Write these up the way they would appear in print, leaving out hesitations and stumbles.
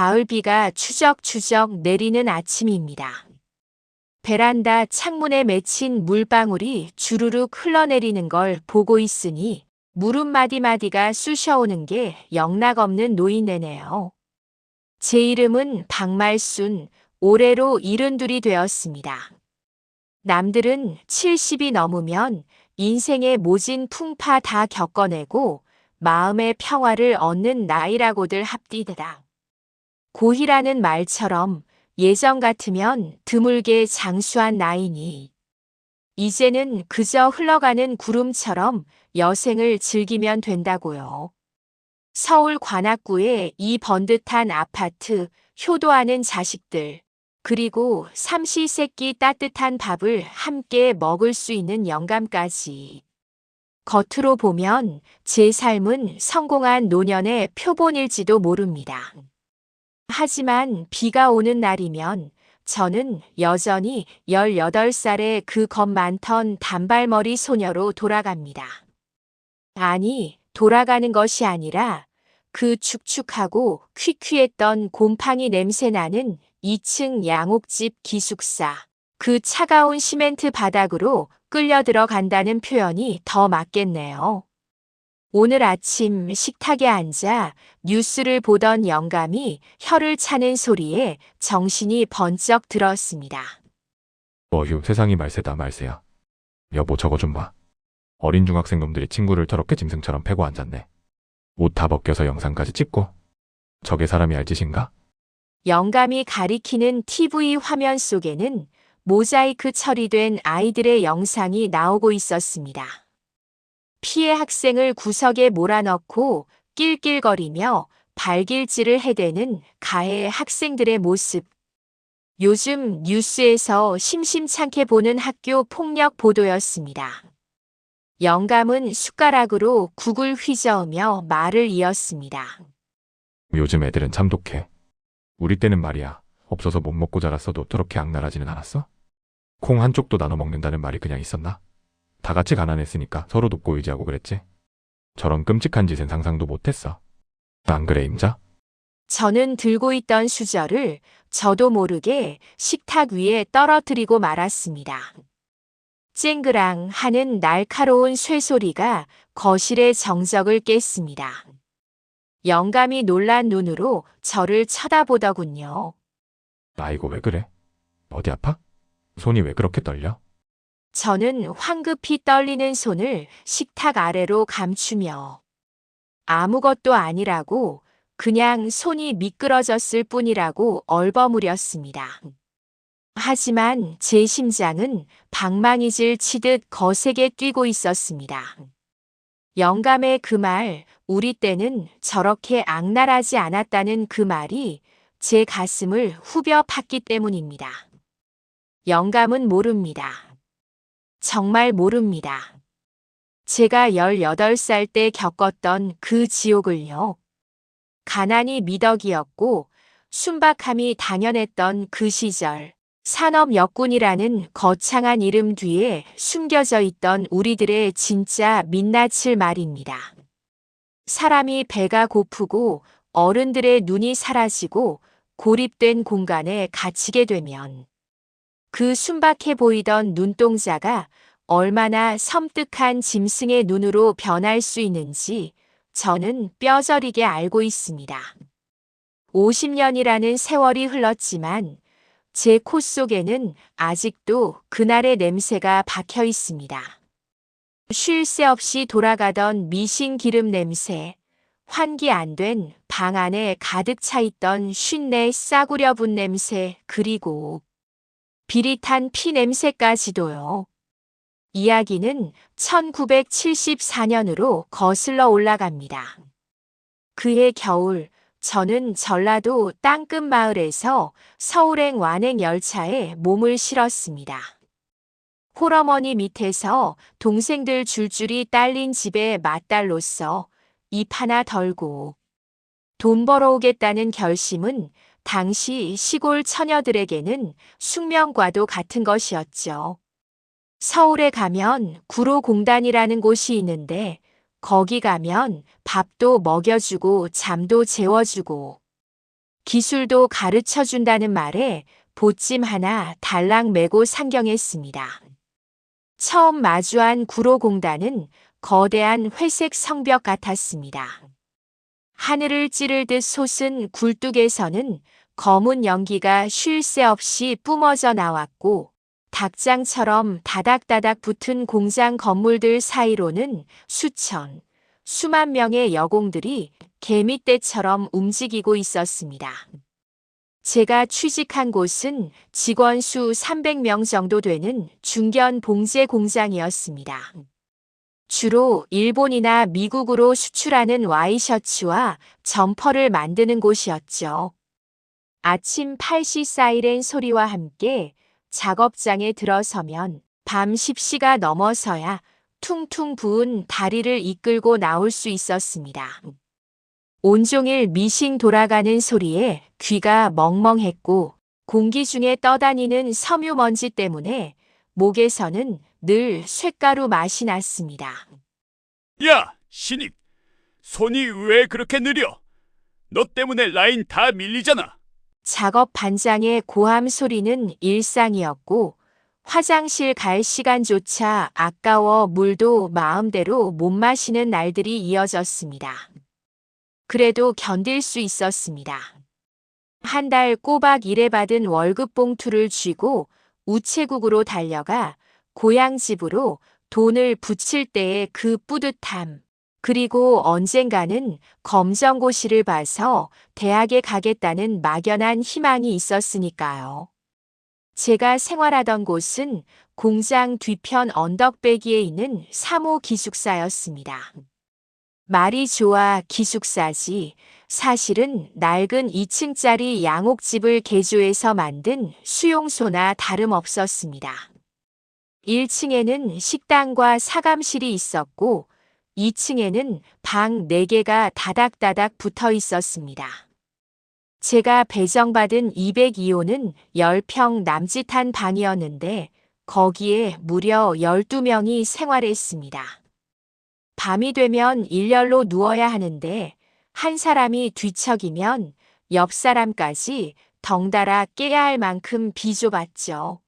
가을비가 추적추적 내리는 아침입니다. 베란다 창문에 맺힌 물방울이 주르륵 흘러내리는 걸 보고 있으니 물음 마디마디가 쑤셔오는 게 영락없는 노인네네요. 제 이름은 박말순, 올해로 72이 되었습니다. 남들은 70이 넘으면 인생의 모진 풍파 다 겪어내고 마음의 평화를 얻는 나이라고들 합디다. 고희라는 말처럼 예전 같으면 드물게 장수한 나이니 이제는 그저 흘러가는 구름처럼 여생을 즐기면 된다고요. 서울 관악구의 이 번듯한 아파트, 효도하는 자식들, 그리고 삼시세끼 따뜻한 밥을 함께 먹을 수 있는 영감까지. 겉으로 보면 제 삶은 성공한 노년의 표본일지도 모릅니다. 하지만 비가 오는 날이면 저는 여전히 18살의 그 겁 많던 단발머리 소녀로 돌아갑니다. 아니, 돌아가는 것이 아니라 그 축축하고 퀴퀴했던 곰팡이 냄새 나는 2층 양옥집 기숙사, 그 차가운 시멘트 바닥으로 끌려 들어간다는 표현이 더 맞겠네요. 오늘 아침 식탁에 앉아 뉴스를 보던 영감이 혀를 차는 소리에 정신이 번쩍 들었습니다. 어휴, 세상이 말세다 말세야. 여보, 저거 좀 봐. 어린 중학생 놈들이 친구를 더럽게 짐승처럼 패고 앉았네. 옷 다 벗겨서 영상까지 찍고. 저게 사람이 할 짓인가? 영감이 가리키는 TV 화면 속에는 모자이크 처리된 아이들의 영상이 나오고 있었습니다. 피해 학생을 구석에 몰아넣고 낄낄거리며 발길질을 해대는 가해 학생들의 모습. 요즘 뉴스에서 심심찮게 보는 학교 폭력 보도였습니다. 영감은 숟가락으로 국을 휘저으며 말을 이었습니다. 요즘 애들은 참 독해. 우리 때는 말이야, 없어서 못 먹고 자랐어도 저렇게 악랄하지는 않았어? 콩 한쪽도 나눠 먹는다는 말이 그냥 있었나? 다 같이 가난했으니까 서로 돕고 의지하고 그랬지. 저런 끔찍한 짓은 상상도 못했어. 안 그래, 임자? 저는 들고 있던 수저를 저도 모르게 식탁 위에 떨어뜨리고 말았습니다. 쨍그랑 하는 날카로운 쇠소리가 거실의 정적을 깼습니다. 영감이 놀란 눈으로 저를 쳐다보더군요. 아이고, 왜 그래? 어디 아파? 손이 왜 그렇게 떨려? 저는 황급히 떨리는 손을 식탁 아래로 감추며 아무것도 아니라고, 그냥 손이 미끄러졌을 뿐이라고 얼버무렸습니다. 하지만 제 심장은 방망이질 치듯 거세게 뛰고 있었습니다. 영감의 그 말, 우리 때는 저렇게 악랄하지 않았다는 그 말이 제 가슴을 후벼 팠기 때문입니다. 영감은 모릅니다. 정말 모릅니다. 제가 18살 때 겪었던 그 지옥을요. 가난이 미덕이었고 순박함이 당연했던 그 시절, 산업역군이라는 거창한 이름 뒤에 숨겨져 있던 우리들의 진짜 민낯을 말입니다. 사람이 배가 고프고 어른들의 눈이 사라지고 고립된 공간에 갇히게 되면 그 순박해 보이던 눈동자가 얼마나 섬뜩한 짐승의 눈으로 변할 수 있는지 저는 뼈저리게 알고 있습니다. 50년이라는 세월이 흘렀지만 제 코 속에는 아직도 그날의 냄새가 박혀 있습니다. 쉴 새 없이 돌아가던 미신 기름 냄새, 환기 안 된 방 안에 가득 차 있던 쉰내 싸구려 분 냄새, 그리고 비릿한 피 냄새까지도요. 이야기는 1974년으로 거슬러 올라갑니다. 그해 겨울, 저는 전라도 땅끝 마을에서 서울행 완행 열차에 몸을 실었습니다. 홀어머니 밑에서 동생들 줄줄이 딸린 집의 맏딸로서 입 하나 덜고 돈 벌어오겠다는 결심은 당시 시골 처녀들에게는 숙명과도 같은 것이었죠. 서울에 가면 구로공단이라는 곳이 있는데 거기 가면 밥도 먹여주고 잠도 재워주고 기술도 가르쳐 준다는 말에 보찜 하나 달랑 메고 상경했습니다. 처음 마주한 구로공단은 거대한 회색 성벽 같았습니다. 하늘을 찌를 듯 솟은 굴뚝에서는 검은 연기가 쉴 새 없이 뿜어져 나왔고, 닭장처럼 다닥다닥 붙은 공장 건물들 사이로는 수만 명의 여공들이 개미떼처럼 움직이고 있었습니다. 제가 취직한 곳은 직원 수 300명 정도 되는 중견 봉제 공장이었습니다. 주로 일본이나 미국으로 수출하는 와이셔츠와 점퍼를 만드는 곳이었죠. 아침 8시 사이렌 소리와 함께 작업장에 들어서면 밤 10시가 넘어서야 퉁퉁 부은 다리를 이끌고 나올 수 있었습니다. 온종일 미싱 돌아가는 소리에 귀가 멍멍했고, 공기 중에 떠다니는 섬유먼지 때문에 목에서는 늘 쇳가루 맛이 났습니다. 야, 신입! 손이 왜 그렇게 느려? 너 때문에 라인 다 밀리잖아. 작업 반장의 고함 소리는 일상이었고, 화장실 갈 시간조차 아까워 물도 마음대로 못 마시는 날들이 이어졌습니다. 그래도 견딜 수 있었습니다. 한 달 꼬박 일해받은 월급 봉투를 쥐고 우체국으로 달려가 고향 집으로 돈을 붙일 때의 그 뿌듯함, 그리고 언젠가는 검정고시를 봐서 대학에 가겠다는 막연한 희망이 있었으니까요. 제가 생활하던 곳은 공장 뒤편 언덕배기에 있는 3호 기숙사였습니다. 말이 좋아 기숙사지, 사실은 낡은 2층짜리 양옥집을 개조해서 만든 수용소나 다름없었습니다. 1층에는 식당과 사감실이 있었고, 2층에는 방 4개가 다닥다닥 붙어 있었습니다. 제가 배정받은 202호는 10평 남짓한 방이었는데, 거기에 무려 12명이 생활했습니다. 밤이 되면 일렬로 누워야 하는데, 한 사람이 뒤척이면 옆 사람까지 덩달아 깨야 할 만큼 비좁았죠.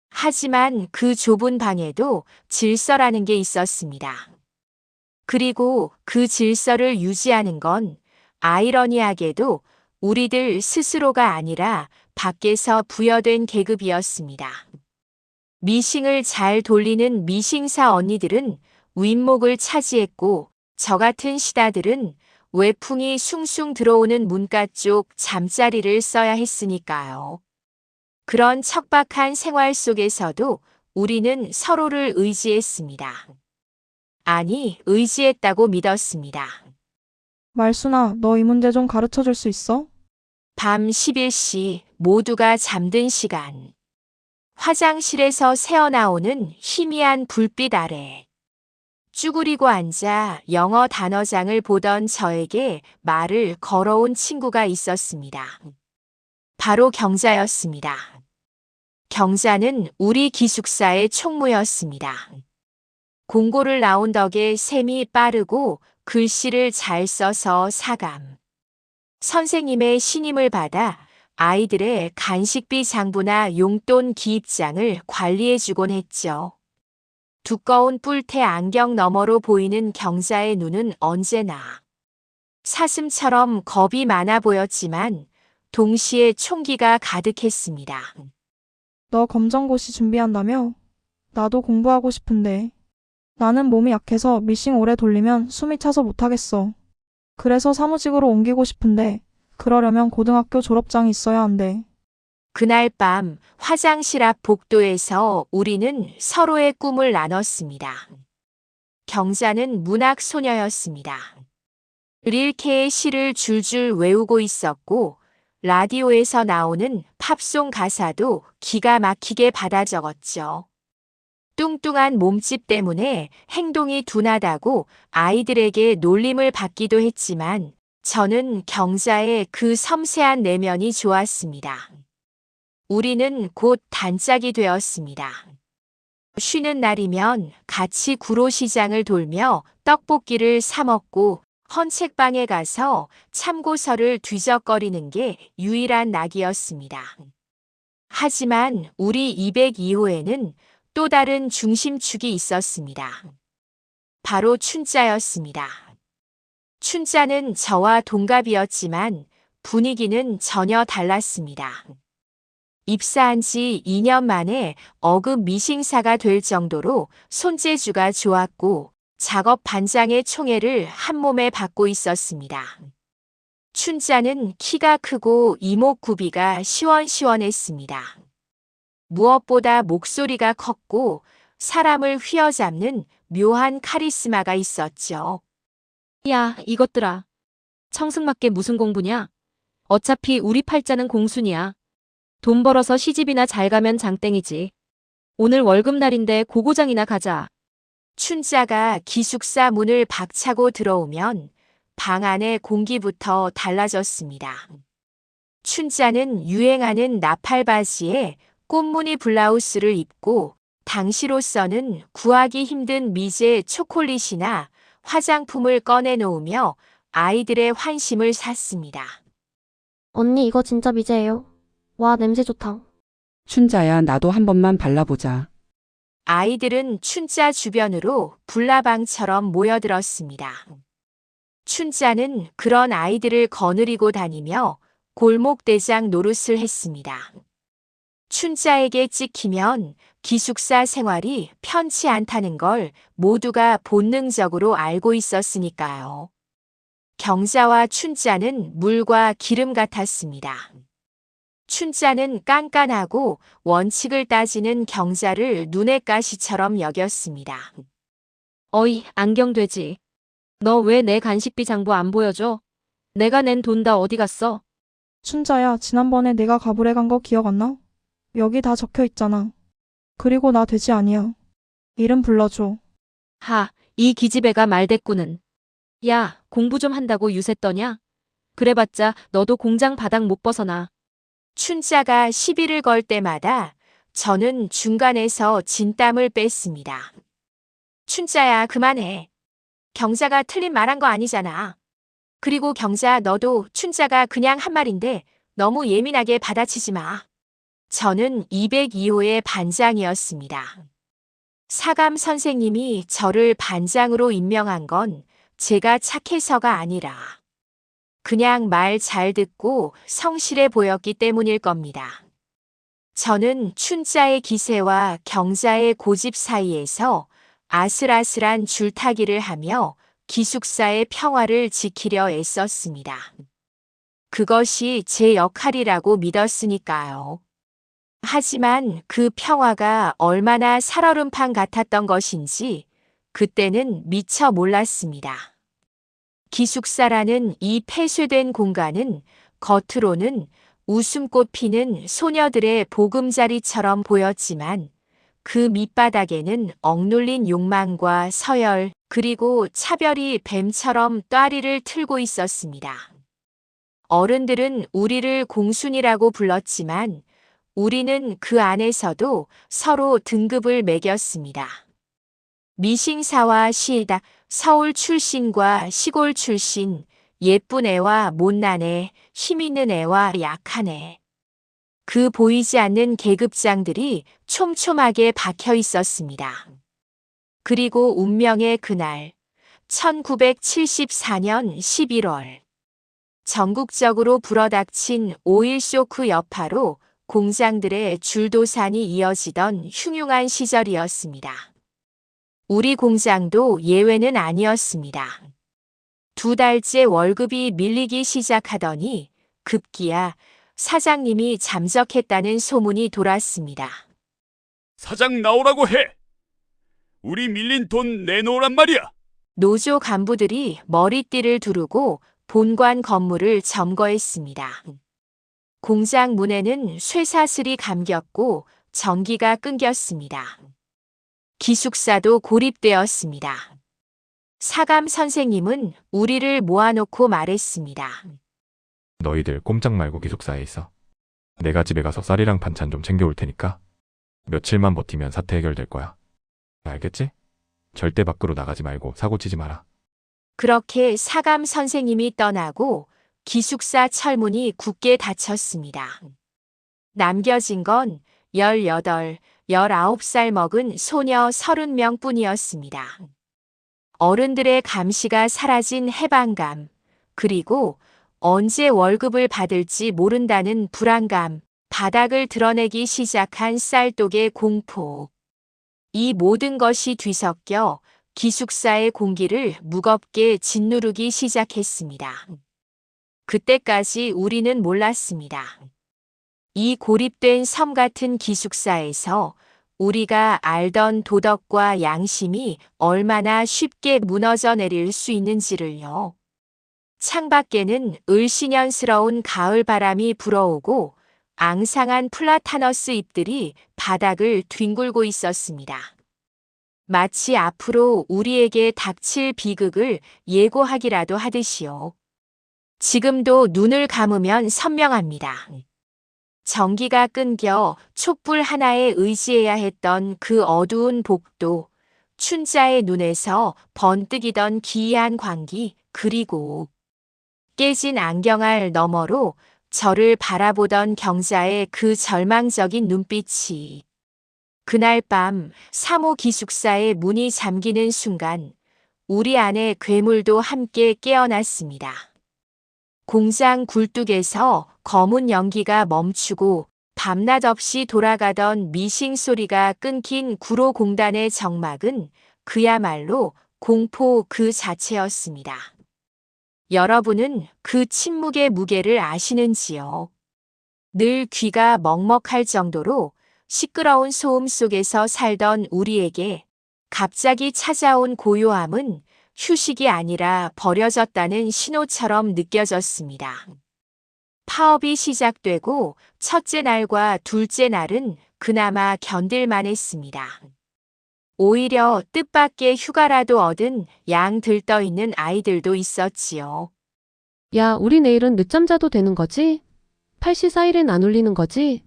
하지만 그 좁은 방에도 질서라는 게 있었습니다. 그리고 그 질서를 유지하는 건 아이러니하게도 우리들 스스로가 아니라 밖에서 부여된 계급이었습니다. 미싱을 잘 돌리는 미싱사 언니들은 윗목을 차지했고, 저 같은 시다들은 외풍이 숭숭 들어오는 문가 쪽 잠자리를 써야 했으니까요. 그런 척박한 생활 속에서도 우리는 서로를 의지했습니다. 아니, 의지했다고 믿었습니다. 말순아, 너 이 문제 좀 가르쳐 줄 수 있어? 밤 11시 모두가 잠든 시간. 화장실에서 새어나오는 희미한 불빛 아래. 쭈그리고 앉아 영어 단어장을 보던 저에게 말을 걸어온 친구가 있었습니다. 바로 경자였습니다. 경자는 우리 기숙사의 총무였습니다. 공고를 나온 덕에 셈이 빠르고 글씨를 잘 써서 사감. 선생님의 신임을 받아 아이들의 간식비 장부나 용돈 기입장을 관리해주곤 했죠. 두꺼운 뿔테 안경 너머로 보이는 경자의 눈은 언제나 사슴처럼 겁이 많아 보였지만 동시에 총기가 가득했습니다. 너 검정고시 준비한다며? 나도 공부하고 싶은데. 나는 몸이 약해서 미싱 오래 돌리면 숨이 차서 못하겠어. 그래서 사무직으로 옮기고 싶은데 그러려면 고등학교 졸업장이 있어야 한대. 그날 밤 화장실 앞 복도에서 우리는 서로의 꿈을 나눴습니다. 경자는 문학 소녀였습니다. 릴케의 시를 줄줄 외우고 있었고, 라디오에서 나오는 팝송 가사도 기가 막히게 받아 적었죠. 뚱뚱한 몸집 때문에 행동이 둔하다고 아이들에게 놀림을 받기도 했지만 저는 경자의 그 섬세한 내면이 좋았습니다. 우리는 곧 단짝이 되었습니다. 쉬는 날이면 같이 구로시장을 돌며 떡볶이를 사 먹고 헌책방에 가서 참고서를 뒤적거리는 게 유일한 낙이었습니다. 하지만 우리 202호에는 또 다른 중심축이 있었습니다. 바로 춘자였습니다. 춘자는 저와 동갑이었지만 분위기는 전혀 달랐습니다. 입사한 지 2년 만에 어급 미싱사가 될 정도로 손재주가 좋았고 작업 반장의 총애를 한 몸에 받고 있었습니다. 춘자는 키가 크고 이목구비가 시원시원했습니다. 무엇보다 목소리가 컸고 사람을 휘어잡는 묘한 카리스마가 있었죠. 야, 이것들아. 청승맞게 무슨 공부냐? 어차피 우리 팔자는 공순이야. 돈 벌어서 시집이나 잘 가면 장땡이지. 오늘 월급날인데 고고장이나 가자. 춘자가 기숙사 문을 박차고 들어오면 방 안의 공기부터 달라졌습니다. 춘자는 유행하는 나팔바지에 꽃무늬 블라우스를 입고 당시로서는 구하기 힘든 미제 초콜릿이나 화장품을 꺼내놓으며 아이들의 환심을 샀습니다. 언니 이거 진짜 미제예요. 와, 냄새 좋다. 춘자야, 나도 한 번만 발라보자. 아이들은 춘자 주변으로 불나방처럼 모여들었습니다. 춘자는 그런 아이들을 거느리고 다니며 골목대장 노릇을 했습니다. 춘자에게 찍히면 기숙사 생활이 편치 않다는 걸 모두가 본능적으로 알고 있었으니까요. 경자와 춘자는 물과 기름 같았습니다. 춘자는 깐깐하고 원칙을 따지는 경자를 눈의 가시처럼 여겼습니다. 어이, 안경돼지. 너 왜 내 간식비 장부 안 보여줘? 내가 낸 돈 다 어디 갔어? 춘자야, 지난번에 내가 가불에 간 거 기억 안 나? 여기 다 적혀 있잖아. 그리고 나 돼지 아니야. 이름 불러줘. 하, 이 기집애가 말대꾸는. 야, 공부 좀 한다고 유세 떠냐? 그래봤자 너도 공장 바닥 못 벗어나. 춘자가 시비를 걸 때마다 저는 중간에서 진땀을 뺐습니다. 춘자야, 그만해. 경자가 틀린 말한 거 아니잖아. 그리고 경자, 너도 춘자가 그냥 한 말인데 너무 예민하게 받아치지 마. 저는 202호의 반장이었습니다. 사감 선생님이 저를 반장으로 임명한 건 제가 착해서가 아니라 그냥 말 잘 듣고 성실해 보였기 때문일 겁니다. 저는 춘자의 기세와 경자의 고집 사이에서 아슬아슬한 줄타기를 하며 기숙사의 평화를 지키려 애썼습니다. 그것이 제 역할이라고 믿었으니까요. 하지만 그 평화가 얼마나 살얼음판 같았던 것인지 그때는 미처 몰랐습니다. 기숙사라는 이 폐쇄된 공간은 겉으로는 웃음꽃 피는 소녀들의 보금자리처럼 보였지만 그 밑바닥에는 억눌린 욕망과 서열 그리고 차별이 뱀처럼 따리를 틀고 있었습니다. 어른들은 우리를 공순이라고 불렀지만 우리는 그 안에서도 서로 등급을 매겼습니다. 미싱사와 시다, 서울 출신과 시골 출신, 예쁜 애와 못난 애, 힘있는 애와 약한 애. 그 보이지 않는 계급장들이 촘촘하게 박혀 있었습니다. 그리고 운명의 그날, 1974년 11월. 전국적으로 불어닥친 오일 쇼크 여파로 공장들의 줄도산이 이어지던 흉흉한 시절이었습니다. 우리 공장도 예외는 아니었습니다. 2달째 월급이 밀리기 시작하더니 급기야 사장님이 잠적했다는 소문이 돌았습니다. 사장 나오라고 해. 우리 밀린 돈 내놓으란 말이야. 노조 간부들이 머리띠를 두르고 본관 건물을 점거했습니다. 공장 문에는 쇠사슬이 감겼고 전기가 끊겼습니다. 기숙사도 고립되었습니다. 사감 선생님은 우리를 모아놓고 말했습니다. 너희들 꼼짝 말고 기숙사에 있어. 내가 집에 가서 쌀이랑 반찬 좀 챙겨올 테니까 며칠만 버티면 사태 해결될 거야. 알겠지? 절대 밖으로 나가지 말고 사고 치지 마라. 그렇게 사감 선생님이 떠나고 기숙사 철문이 굳게 닫혔습니다. 남겨진 건 18, 19살 먹은 소녀 30명 뿐이었습니다. 어른들의 감시가 사라진 해방감, 그리고 언제 월급을 받을지 모른다는 불안감, 바닥을 드러내기 시작한 쌀독의 공포. 이 모든 것이 뒤섞여 기숙사의 공기를 무겁게 짓누르기 시작했습니다. 그때까지 우리는 몰랐습니다. 이 고립된 섬 같은 기숙사에서 우리가 알던 도덕과 양심이 얼마나 쉽게 무너져 내릴 수 있는지를요. 창밖에는 을씨년스러운 가을 바람이 불어오고 앙상한 플라타너스 잎들이 바닥을 뒹굴고 있었습니다. 마치 앞으로 우리에게 닥칠 비극을 예고하기라도 하듯이요. 지금도 눈을 감으면 선명합니다. 전기가 끊겨 촛불 하나에 의지해야 했던 그 어두운 복도, 춘자의 눈에서 번뜩이던 기이한 광기, 그리고 깨진 안경알 너머로 저를 바라보던 경자의 그 절망적인 눈빛이. 그날 밤 3호 기숙사의 문이 잠기는 순간 우리 안에 괴물도 함께 깨어났습니다. 공장 굴뚝에서 검은 연기가 멈추고 밤낮 없이 돌아가던 미싱 소리가 끊긴 구로공단의 정막은 그야말로 공포 그 자체였습니다. 여러분은 그 침묵의 무게를 아시는지요? 늘 귀가 먹먹할 정도로 시끄러운 소음 속에서 살던 우리에게 갑자기 찾아온 고요함은 휴식이 아니라 버려졌다는 신호처럼 느껴졌습니다. 파업이 시작되고 첫째 날과 둘째 날은 그나마 견딜만 했습니다. 오히려 뜻밖의 휴가라도 얻은 양 들떠있는 아이들도 있었지요. 야, 우리 내일은 늦잠 자도 되는 거지? 8시 사이렌 안 울리는 거지?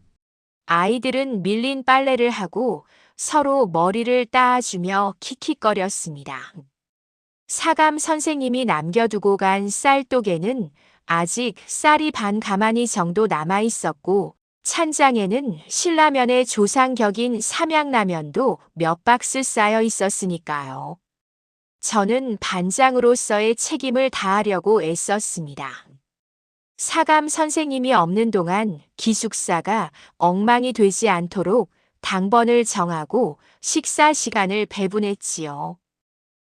아이들은 밀린 빨래를 하고 서로 머리를 따아주며 킥킥거렸습니다. 사감 선생님이 남겨두고 간 쌀독에는 아직 쌀이 반 가마니 정도 남아있었고 찬장에는 신라면의 조상격인 삼양라면도 몇 박스 쌓여 있었으니까요. 저는 반장으로서의 책임을 다하려고 애썼습니다. 사감 선생님이 없는 동안 기숙사가 엉망이 되지 않도록 당번을 정하고 식사 시간을 배분했지요.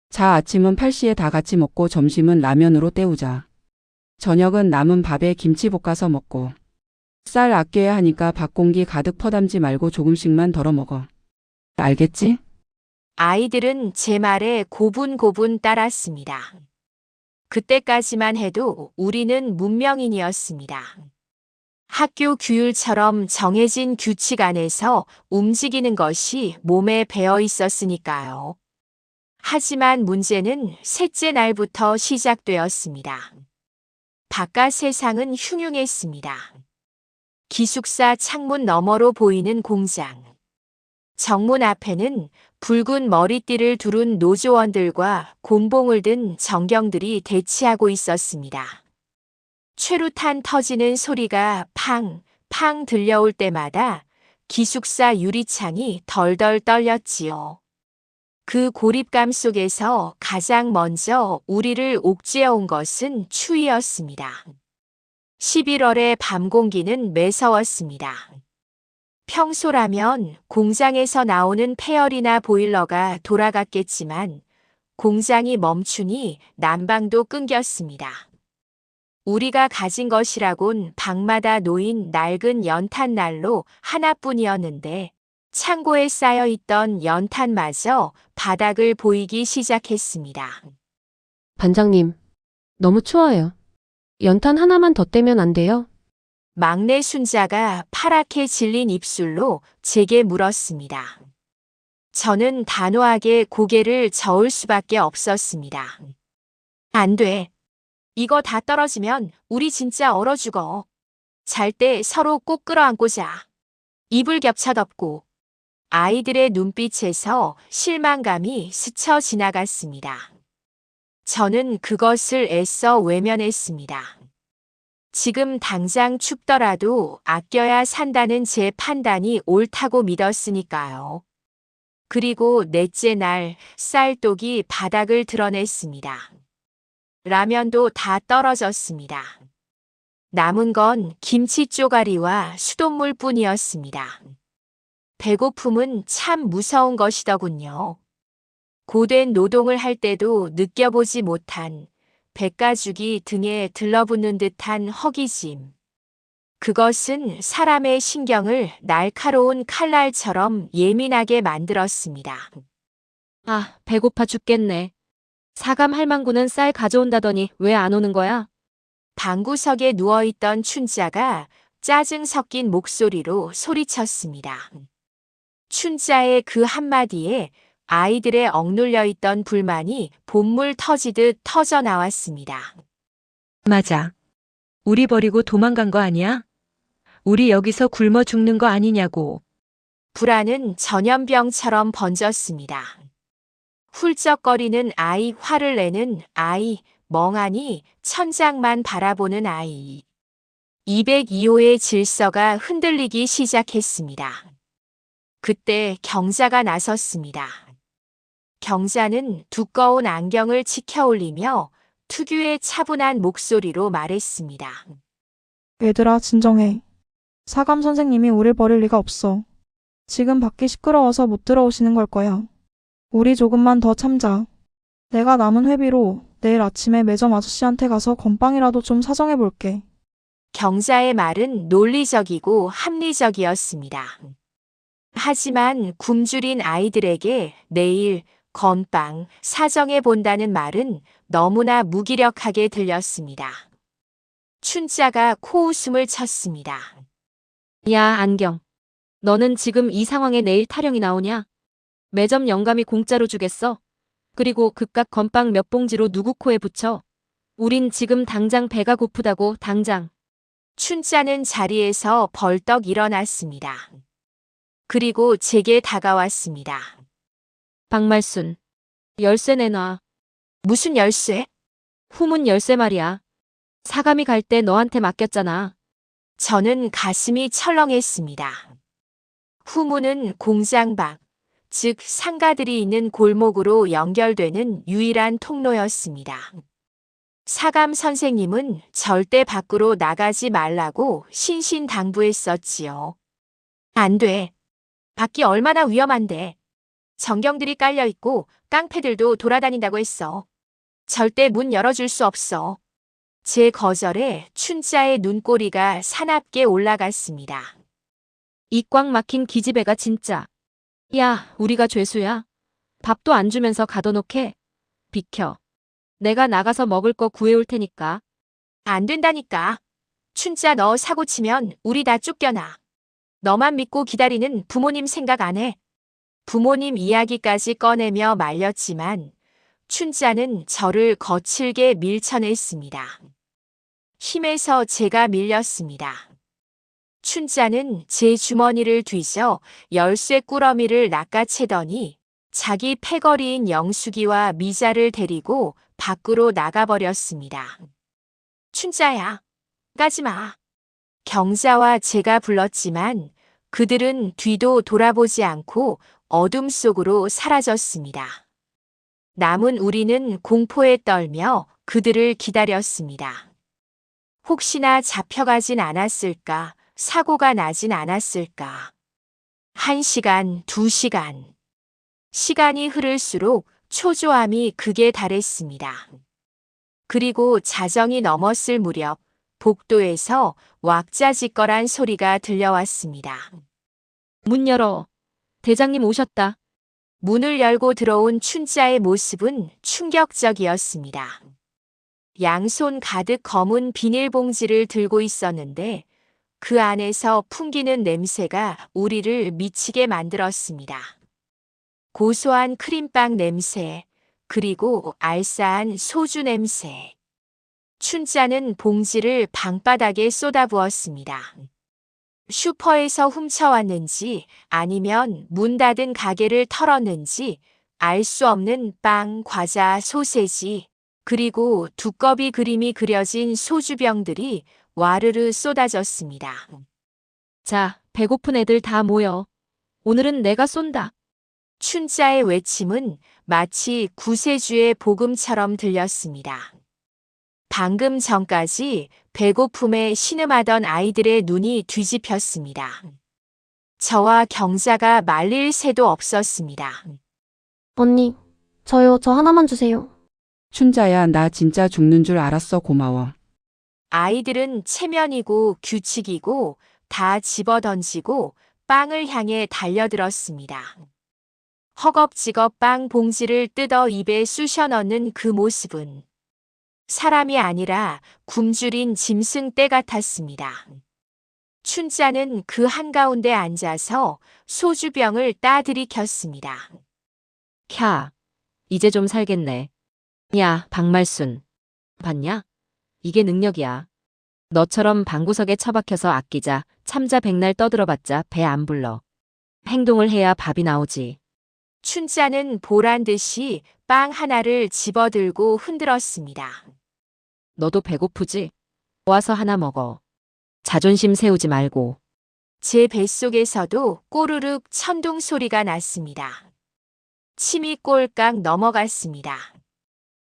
자, 아침은 8시에 다 같이 먹고 점심은 라면으로 때우자. 저녁은 남은 밥에 김치 볶아서 먹고. 쌀 아껴야 하니까 밥 공기 가득 퍼담지 말고 조금씩만 덜어 먹어. 알겠지? 아이들은 제 말에 고분고분 따랐습니다. 그때까지만 해도 우리는 문명인이었습니다. 학교 규율처럼 정해진 규칙 안에서 움직이는 것이 몸에 배어 있었으니까요. 하지만 문제는 셋째 날부터 시작되었습니다. 바깥 세상은 흉흉했습니다. 기숙사 창문 너머로 보이는 공장. 정문 앞에는 붉은 머리띠를 두른 노조원들과 곤봉을 든 정경들이 대치하고 있었습니다. 최루탄 터지는 소리가 팡, 팡 들려올 때마다 기숙사 유리창이 덜덜 떨렸지요. 그 고립감 속에서 가장 먼저 우리를 옥죄어온 것은 추위였습니다. 11월의 밤 공기는 매서웠습니다. 평소라면 공장에서 나오는 폐열이나 보일러가 돌아갔겠지만 공장이 멈추니 난방도 끊겼습니다. 우리가 가진 것이라곤 방마다 놓인 낡은 연탄난로 하나뿐이었는데 창고에 쌓여있던 연탄마저 바닥을 보이기 시작했습니다. 반장님, 너무 추워요. 연탄 하나만 더 떼면 안 돼요? 막내 순자가 파랗게 질린 입술로 제게 물었습니다. 저는 단호하게 고개를 저을 수밖에 없었습니다. 안 돼. 이거 다 떨어지면 우리 진짜 얼어 죽어. 잘 때 서로 꼭 끌어안고 자. 이불 겹쳐 덮고. 아이들의 눈빛에서 실망감이 스쳐 지나갔습니다. 저는 그것을 애써 외면했습니다. 지금 당장 춥더라도 아껴야 산다는 제 판단이 옳다고 믿었으니까요. 그리고 넷째 날 쌀독이 바닥을 드러냈습니다. 라면도 다 떨어졌습니다. 남은 건 김치 쪼가리와 수돗물 뿐이었습니다. 배고픔은 참 무서운 것이더군요. 고된 노동을 할 때도 느껴보지 못한 백가죽이 등에 들러붙는 듯한 허기짐. 그것은 사람의 신경을 날카로운 칼날처럼 예민하게 만들었습니다. 아, 배고파 죽겠네. 사감 할망구는 쌀 가져온다더니 왜 안 오는 거야? 방구석에 누워있던 춘자가 짜증 섞인 목소리로 소리쳤습니다. 춘자의 그 한마디에 아이들의 억눌려 있던 불만이 본물 터지듯 터져 나왔습니다. 맞아. 우리 버리고 도망간 거 아니야? 우리 여기서 굶어 죽는 거 아니냐고. 불안은 전염병처럼 번졌습니다. 훌쩍거리는 아이, 화를 내는 아이, 멍하니 천장만 바라보는 아이. 202호의 질서가 흔들리기 시작했습니다. 그때 경자가 나섰습니다. 경자는 두꺼운 안경을 치켜올리며 특유의 차분한 목소리로 말했습니다. 얘들아, 진정해. 사감 선생님이 우릴 버릴 리가 없어. 지금 밖이 시끄러워서 못 들어오시는 걸 거야. 우리 조금만 더 참자. 내가 남은 회비로 내일 아침에 매점 아저씨한테 가서 건빵이라도 좀 사정해 볼게. 경자의 말은 논리적이고 합리적이었습니다. 하지만 굶주린 아이들에게 내일 건빵 사정해 본다는 말은 너무나 무기력하게 들렸습니다. 춘자가 코웃음을 쳤습니다. 야, 안경. 너는 지금 이 상황에 내일 타령이 나오냐? 매점 영감이 공짜로 주겠어? 그리고 그깟 건빵 몇 봉지로 누구 코에 붙여? 우린 지금 당장 배가 고프다고, 당장. 춘자는 자리에서 벌떡 일어났습니다. 그리고 제게 다가왔습니다. 박말순. 열쇠 내놔. 무슨 열쇠? 후문 열쇠 말이야. 사감이 갈 때 너한테 맡겼잖아. 저는 가슴이 철렁했습니다. 후문은 공장 밖, 즉 상가들이 있는 골목으로 연결되는 유일한 통로였습니다. 사감 선생님은 절대 밖으로 나가지 말라고 신신당부했었지요. 안 돼. 밖이 얼마나 위험한데. 전경들이 깔려있고 깡패들도 돌아다닌다고 했어. 절대 문 열어줄 수 없어. 제 거절에 춘자의 눈꼬리가 사납게 올라갔습니다. 이 꽉 막힌 기집애가 진짜. 야, 우리가 죄수야. 밥도 안 주면서 가둬놓게. 비켜. 내가 나가서 먹을 거 구해올 테니까. 안 된다니까. 춘자 너 사고 치면 우리 다 쫓겨나. 너만 믿고 기다리는 부모님 생각 안 해. 부모님 이야기까지 꺼내며 말렸지만 춘자는 저를 거칠게 밀쳐냈습니다. 힘에서 제가 밀렸습니다. 춘자는 제 주머니를 뒤져 열쇠 꾸러미를 낚아채더니 자기 패거리인 영숙이와 미자를 데리고 밖으로 나가버렸습니다. 춘자야, 가지 마. 경자와 제가 불렀지만 그들은 뒤도 돌아보지 않고 어둠 속으로 사라졌습니다. 남은 우리는 공포에 떨며 그들을 기다렸습니다. 혹시나 잡혀가진 않았을까, 사고가 나진 않았을까. 1시간, 2시간. 시간이 흐를수록 초조함이 극에 달했습니다. 그리고 자정이 넘었을 무렵 복도에서 왁자지껄한 소리가 들려왔습니다. 문 열어. 대장님 오셨다. 문을 열고 들어온 춘자의 모습은 충격적이었습니다. 양손 가득 검은 비닐봉지를 들고 있었는데 그 안에서 풍기는 냄새가 우리를 미치게 만들었습니다. 고소한 크림빵 냄새, 그리고 알싸한 소주 냄새. 춘자는 봉지를 방바닥에 쏟아부었습니다. 슈퍼에서 훔쳐왔는지 아니면 문 닫은 가게를 털었는지 알 수 없는 빵, 과자, 소세지, 그리고 두꺼비 그림이 그려진 소주병들이 와르르 쏟아졌습니다. 자, 배고픈 애들 다 모여. 오늘은 내가 쏜다. 춘자의 외침은 마치 구세주의 복음처럼 들렸습니다. 방금 전까지 배고픔에 신음하던 아이들의 눈이 뒤집혔습니다. 저와 경자가 말릴 새도 없었습니다. 언니, 저요, 저 하나만 주세요. 춘자야, 나 진짜 죽는 줄 알았어. 고마워. 아이들은 체면이고 규칙이고 다 집어던지고 빵을 향해 달려들었습니다. 허겁지겁 빵 봉지를 뜯어 입에 쑤셔 넣는 그 모습은 사람이 아니라 굶주린 짐승 떼 같았습니다. 춘자는 그 한가운데 앉아서 소주병을 따들이켰습니다. 캬, 이제 좀 살겠네. 야, 박말순. 봤냐? 이게 능력이야. 너처럼 방구석에 처박혀서 아끼자 참자 백날 떠들어봤자 배 안 불러. 행동을 해야 밥이 나오지. 춘자는 보란 듯이 빵 하나를 집어들고 흔들었습니다. 너도 배고프지? 와서 하나 먹어. 자존심 세우지 말고. 제 뱃속에서도 꼬르륵 천둥 소리가 났습니다. 침이 꼴깍 넘어갔습니다.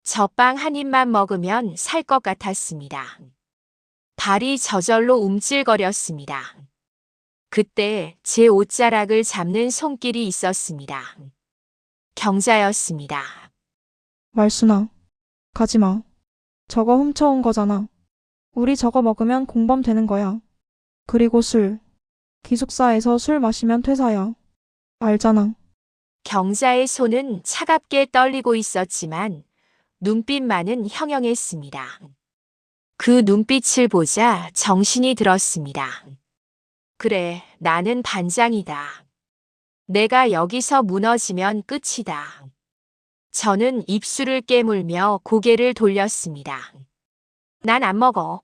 저 빵 한 입만 먹으면 살 것 같았습니다. 발이 저절로 움찔거렸습니다. 그때 제 옷자락을 잡는 손길이 있었습니다. 경자였습니다. 말순아, 가지 마. 저거 훔쳐온 거잖아. 우리 저거 먹으면 공범 되는 거야. 그리고 술. 기숙사에서 술 마시면 퇴사야. 알잖아. 경자의 손은 차갑게 떨리고 있었지만 눈빛만은 형형했습니다. 그 눈빛을 보자 정신이 들었습니다. 그래, 나는 반장이다. 내가 여기서 무너지면 끝이다. 저는 입술을 깨물며 고개를 돌렸습니다. 난 안 먹어.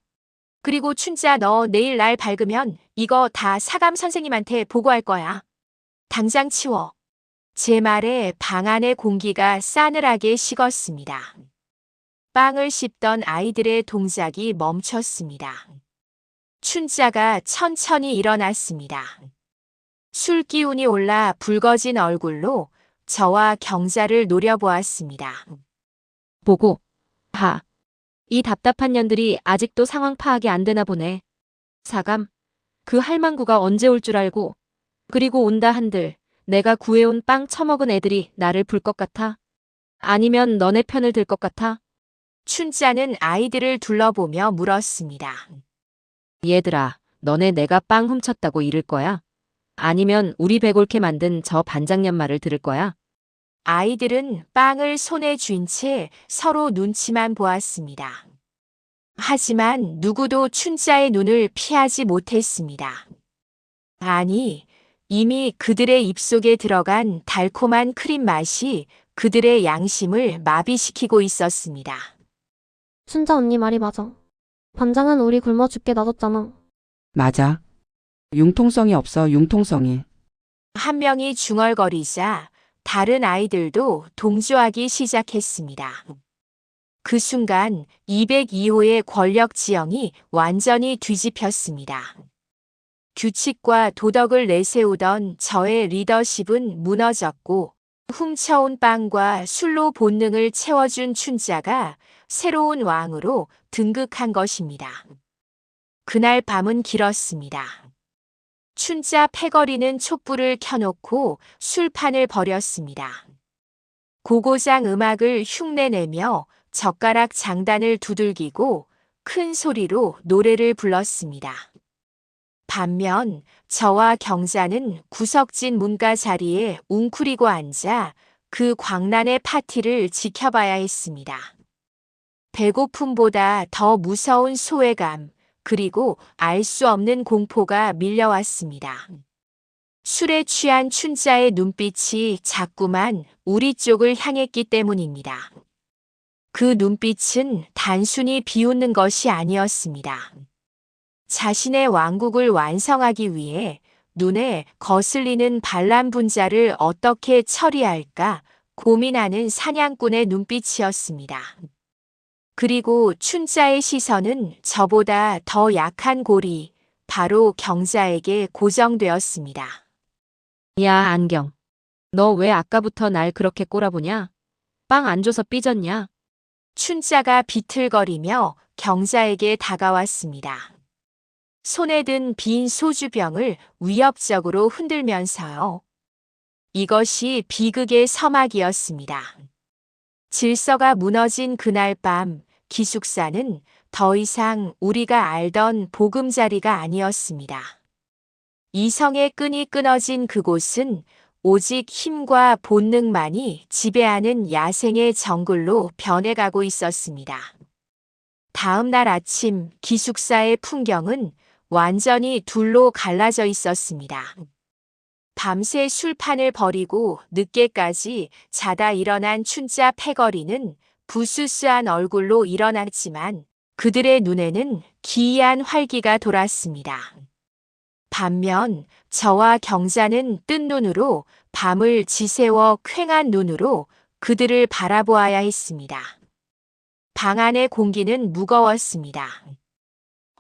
그리고 춘자, 너 내일 날 밝으면 이거 다 사감 선생님한테 보고할 거야. 당장 치워. 제 말에 방 안의 공기가 싸늘하게 식었습니다. 빵을 씹던 아이들의 동작이 멈췄습니다. 춘자가 천천히 일어났습니다. 술 기운이 올라 붉어진 얼굴로 저와 경자를 노려보았습니다. 보고. 이 답답한 년들이 아직도 상황 파악이 안 되나 보네. 사감. 그 할망구가 언제 올 줄 알고. 그리고 온다 한들 내가 구해온 빵 처먹은 애들이 나를 불 것 같아? 아니면 너네 편을 들 것 같아? 춘자는 아이들을 둘러보며 물었습니다. 얘들아, 너네 내가 빵 훔쳤다고 이를 거야? 아니면 우리 배골케 만든 저 반장년 말을 들을 거야? 아이들은 빵을 손에 쥔 채 서로 눈치만 보았습니다. 하지만 누구도 춘자의 눈을 피하지 못했습니다. 아니, 이미 그들의 입속에 들어간 달콤한 크림 맛이 그들의 양심을 마비시키고 있었습니다. 춘자 언니 말이 맞아. 반장은 우리 굶어 죽게 놔뒀잖아. 맞아. 융통성이 없어. 융통성이. 한 명이 중얼거리자 다른 아이들도 동조하기 시작했습니다. 그 순간 202호의 권력 지형이 완전히 뒤집혔습니다. 규칙과 도덕을 내세우던 저의 리더십은 무너졌고 훔쳐온 빵과 술로 본능을 채워준 춘자가 새로운 왕으로 등극한 것입니다. 그날 밤은 길었습니다. 춘자 패거리는 촛불을 켜놓고 술판을 벌였습니다. 고고장 음악을 흉내내며 젓가락 장단을 두들기고 큰 소리로 노래를 불렀습니다. 반면 저와 경자는 구석진 문가 자리에 웅크리고 앉아 그 광란의 파티를 지켜봐야 했습니다. 배고픔보다 더 무서운 소외감, 그리고 알 수 없는 공포가 밀려왔습니다. 술에 취한 춘자의 눈빛이 자꾸만 우리 쪽을 향했기 때문입니다. 그 눈빛은 단순히 비웃는 것이 아니었습니다. 자신의 왕국을 완성하기 위해 눈에 거슬리는 반란 분자를 어떻게 처리할까 고민하는 사냥꾼의 눈빛이었습니다. 그리고 춘자의 시선은 저보다 더 약한 고리, 바로 경자에게 고정되었습니다. 야, 안경. 너 왜 아까부터 날 그렇게 꼬라보냐? 빵 안 줘서 삐졌냐? 춘자가 비틀거리며 경자에게 다가왔습니다. 손에 든 빈 소주병을 위협적으로 흔들면서요. 이것이 비극의 서막이었습니다. 질서가 무너진 그날 밤, 기숙사는 더 이상 우리가 알던 보금자리가 아니었습니다. 이성의 끈이 끊어진 그곳은 오직 힘과 본능만이 지배하는 야생의 정글로 변해가고 있었습니다. 다음 날 아침 기숙사의 풍경은 완전히 둘로 갈라져 있었습니다. 밤새 술판을 벌이고 늦게까지 자다 일어난 춘자 패거리는 부스스한 얼굴로 일어났지만 그들의 눈에는 기이한 활기가 돌았습니다. 반면 저와 경자는 뜬 눈으로 밤을 지새워 퀭한 눈으로 그들을 바라보아야 했습니다. 방 안의 공기는 무거웠습니다.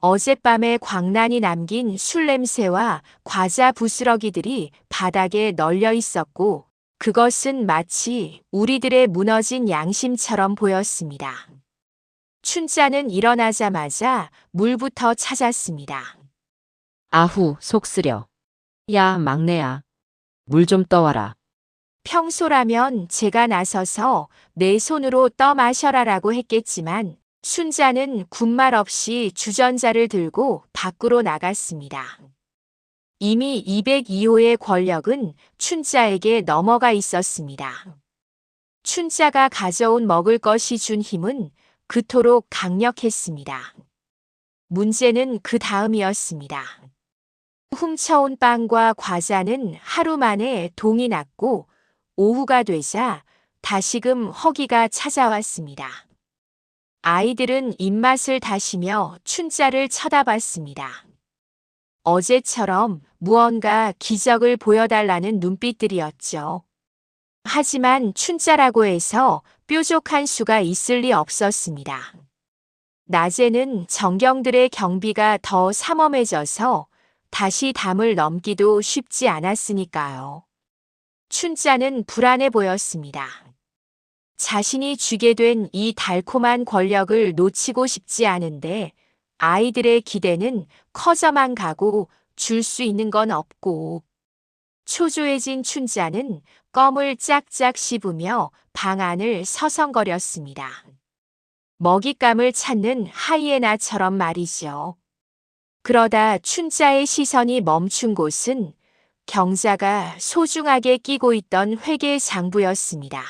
어젯밤에 광란이 남긴 술 냄새와 과자 부스러기들이 바닥에 널려 있었고 그것은 마치 우리들의 무너진 양심처럼 보였습니다. 춘자는 일어나자마자 물부터 찾았습니다. 아후, 속 쓰려. 야, 막내야. 물 좀 떠와라. 평소라면 제가 나서서 내 손으로 떠 마셔라라고 했겠지만 순자는 군말 없이 주전자를 들고 밖으로 나갔습니다. 이미 202호의 권력은 춘자에게 넘어가 있었습니다. 춘자가 가져온 먹을 것이 준 힘은 그토록 강력했습니다. 문제는 그 다음이었습니다. 훔쳐온 빵과 과자는 하루 만에 동이 났고 오후가 되자 다시금 허기가 찾아왔습니다. 아이들은 입맛을 다시며 춘자를 쳐다봤습니다. 어제처럼 무언가 기적을 보여달라는 눈빛들이었죠. 하지만 춘자라고 해서 뾰족한 수가 있을 리 없었습니다. 낮에는 정경들의 경비가 더 삼엄해져서 다시 담을 넘기도 쉽지 않았으니까요. 춘자는 불안해 보였습니다. 자신이 쥐게 된 이 달콤한 권력을 놓치고 싶지 않은데 아이들의 기대는 커져만 가고 줄 수 있는 건 없고 초조해진 춘자는 껌을 짝짝 씹으며 방 안을 서성거렸습니다. 먹잇감을 찾는 하이에나처럼 말이죠. 그러다 춘자의 시선이 멈춘 곳은 경자가 소중하게 끼고 있던 회계 장부였습니다.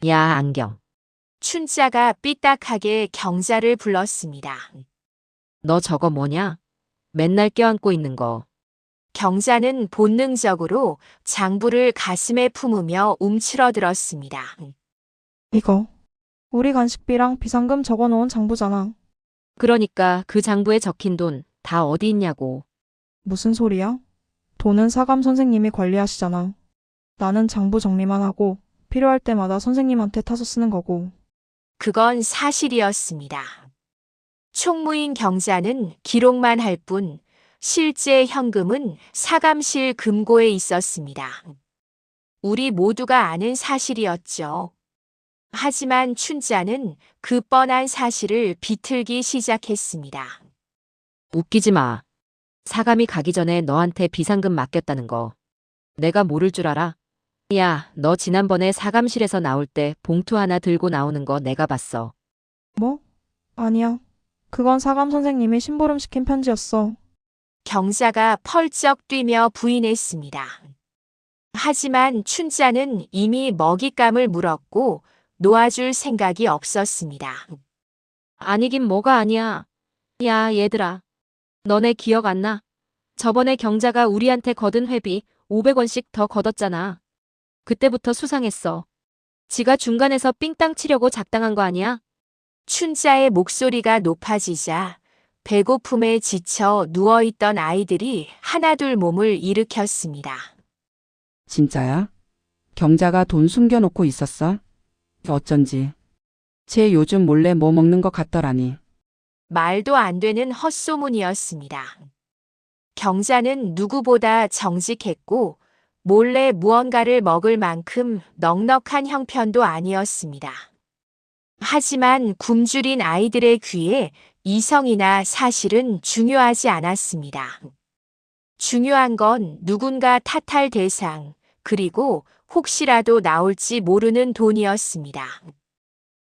야, 안경. 춘자가 삐딱하게 경자를 불렀습니다. 너 저거 뭐냐? 맨날 껴안고 있는 거. 경자는 본능적으로 장부를 가슴에 품으며 움츠러들었습니다. 이거. 우리 간식비랑 비상금 적어놓은 장부잖아. 그러니까 그 장부에 적힌 돈 다 어디 있냐고. 무슨 소리야? 돈은 사감 선생님이 관리하시잖아. 나는 장부 정리만 하고 필요할 때마다 선생님한테 타서 쓰는 거고. 그건 사실이었습니다. 총무인 경자는 기록만 할 뿐 실제 현금은 사감실 금고에 있었습니다. 우리 모두가 아는 사실이었죠. 하지만 춘자는 그 뻔한 사실을 비틀기 시작했습니다. 웃기지 마. 사감이 가기 전에 너한테 비상금 맡겼다는 거. 내가 모를 줄 알아? 야, 너 지난번에 사감실에서 나올 때 봉투 하나 들고 나오는 거 내가 봤어. 뭐? 아니야. 그건 사감 선생님이 심부름 시킨 편지였어. 경자가 펄쩍 뛰며 부인했습니다. 하지만 춘자는 이미 먹잇감을 물었고 놓아줄 생각이 없었습니다. 아니긴 뭐가 아니야. 야, 얘들아. 너네 기억 안 나? 저번에 경자가 우리한테 거둔 회비 500원씩 더 걷었잖아. 그때부터 수상했어. 지가 중간에서 삥땅 치려고 작당한 거 아니야? 춘자의 목소리가 높아지자 배고픔에 지쳐 누워있던 아이들이 하나둘 몸을 일으켰습니다. 진짜야? 경자가 돈 숨겨놓고 있었어? 어쩐지. 쟤 요즘 몰래 뭐 먹는 것 같더라니. 말도 안 되는 헛소문이었습니다. 경자는 누구보다 정직했고 몰래 무언가를 먹을 만큼 넉넉한 형편도 아니었습니다. 하지만 굶주린 아이들의 귀에 이성이나 사실은 중요하지 않았습니다. 중요한 건 누군가 탓할 대상, 그리고 혹시라도 나올지 모르는 돈이었습니다.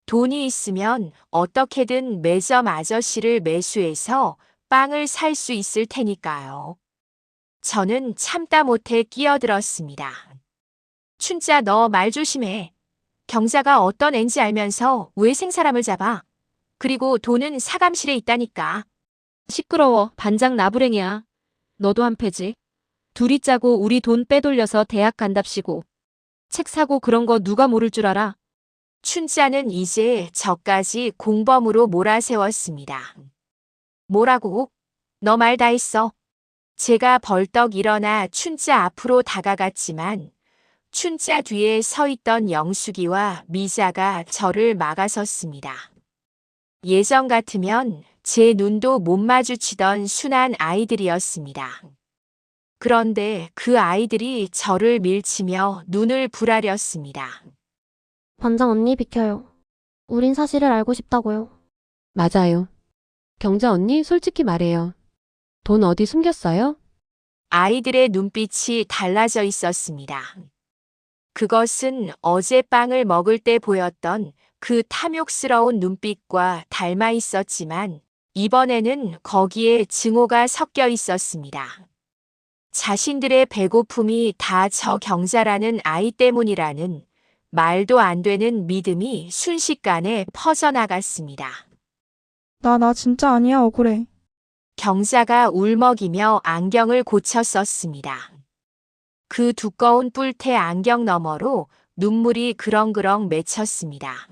돈이 있으면 어떻게든 매점 아저씨를 매수해서 빵을 살 수 있을 테니까요. 저는 참다 못해 끼어들었습니다. 춘자, 너 말 조심해. 경자가 어떤 앤지 알면서 왜 생사람을 잡아? 그리고 돈은 사감실에 있다니까. 시끄러워. 반장 나부랭이야. 너도 한패지. 둘이 짜고 우리 돈 빼돌려서 대학 간답시고. 책 사고 그런 거 누가 모를 줄 알아? 춘자는 이제 저까지 공범으로 몰아세웠습니다. 뭐라고? 너 말 다 했어. 제가 벌떡 일어나 춘자 앞으로 다가갔지만 춘자 뒤에 서 있던 영숙이와 미자가 저를 막아섰습니다. 예전 같으면 제 눈도 못 마주치던 순한 아이들이었습니다. 그런데 그 아이들이 저를 밀치며 눈을 부라렸습니다. 반장 언니 비켜요. 우린 사실을 알고 싶다고요. 맞아요. 경자 언니 솔직히 말해요. 돈 어디 숨겼어요? 아이들의 눈빛이 달라져 있었습니다. 그것은 어제 빵을 먹을 때 보였던 그 탐욕스러운 눈빛과 닮아 있었지만 이번에는 거기에 증오가 섞여 있었습니다. 자신들의 배고픔이 다 저 경자라는 아이 때문이라는 말도 안 되는 믿음이 순식간에 퍼져나갔습니다. 나 진짜 아니야, 억울해. 경자가 울먹이며 안경을 고쳐 썼습니다. 그 두꺼운 뿔테 안경 너머로 눈물이 그렁그렁 맺혔습니다.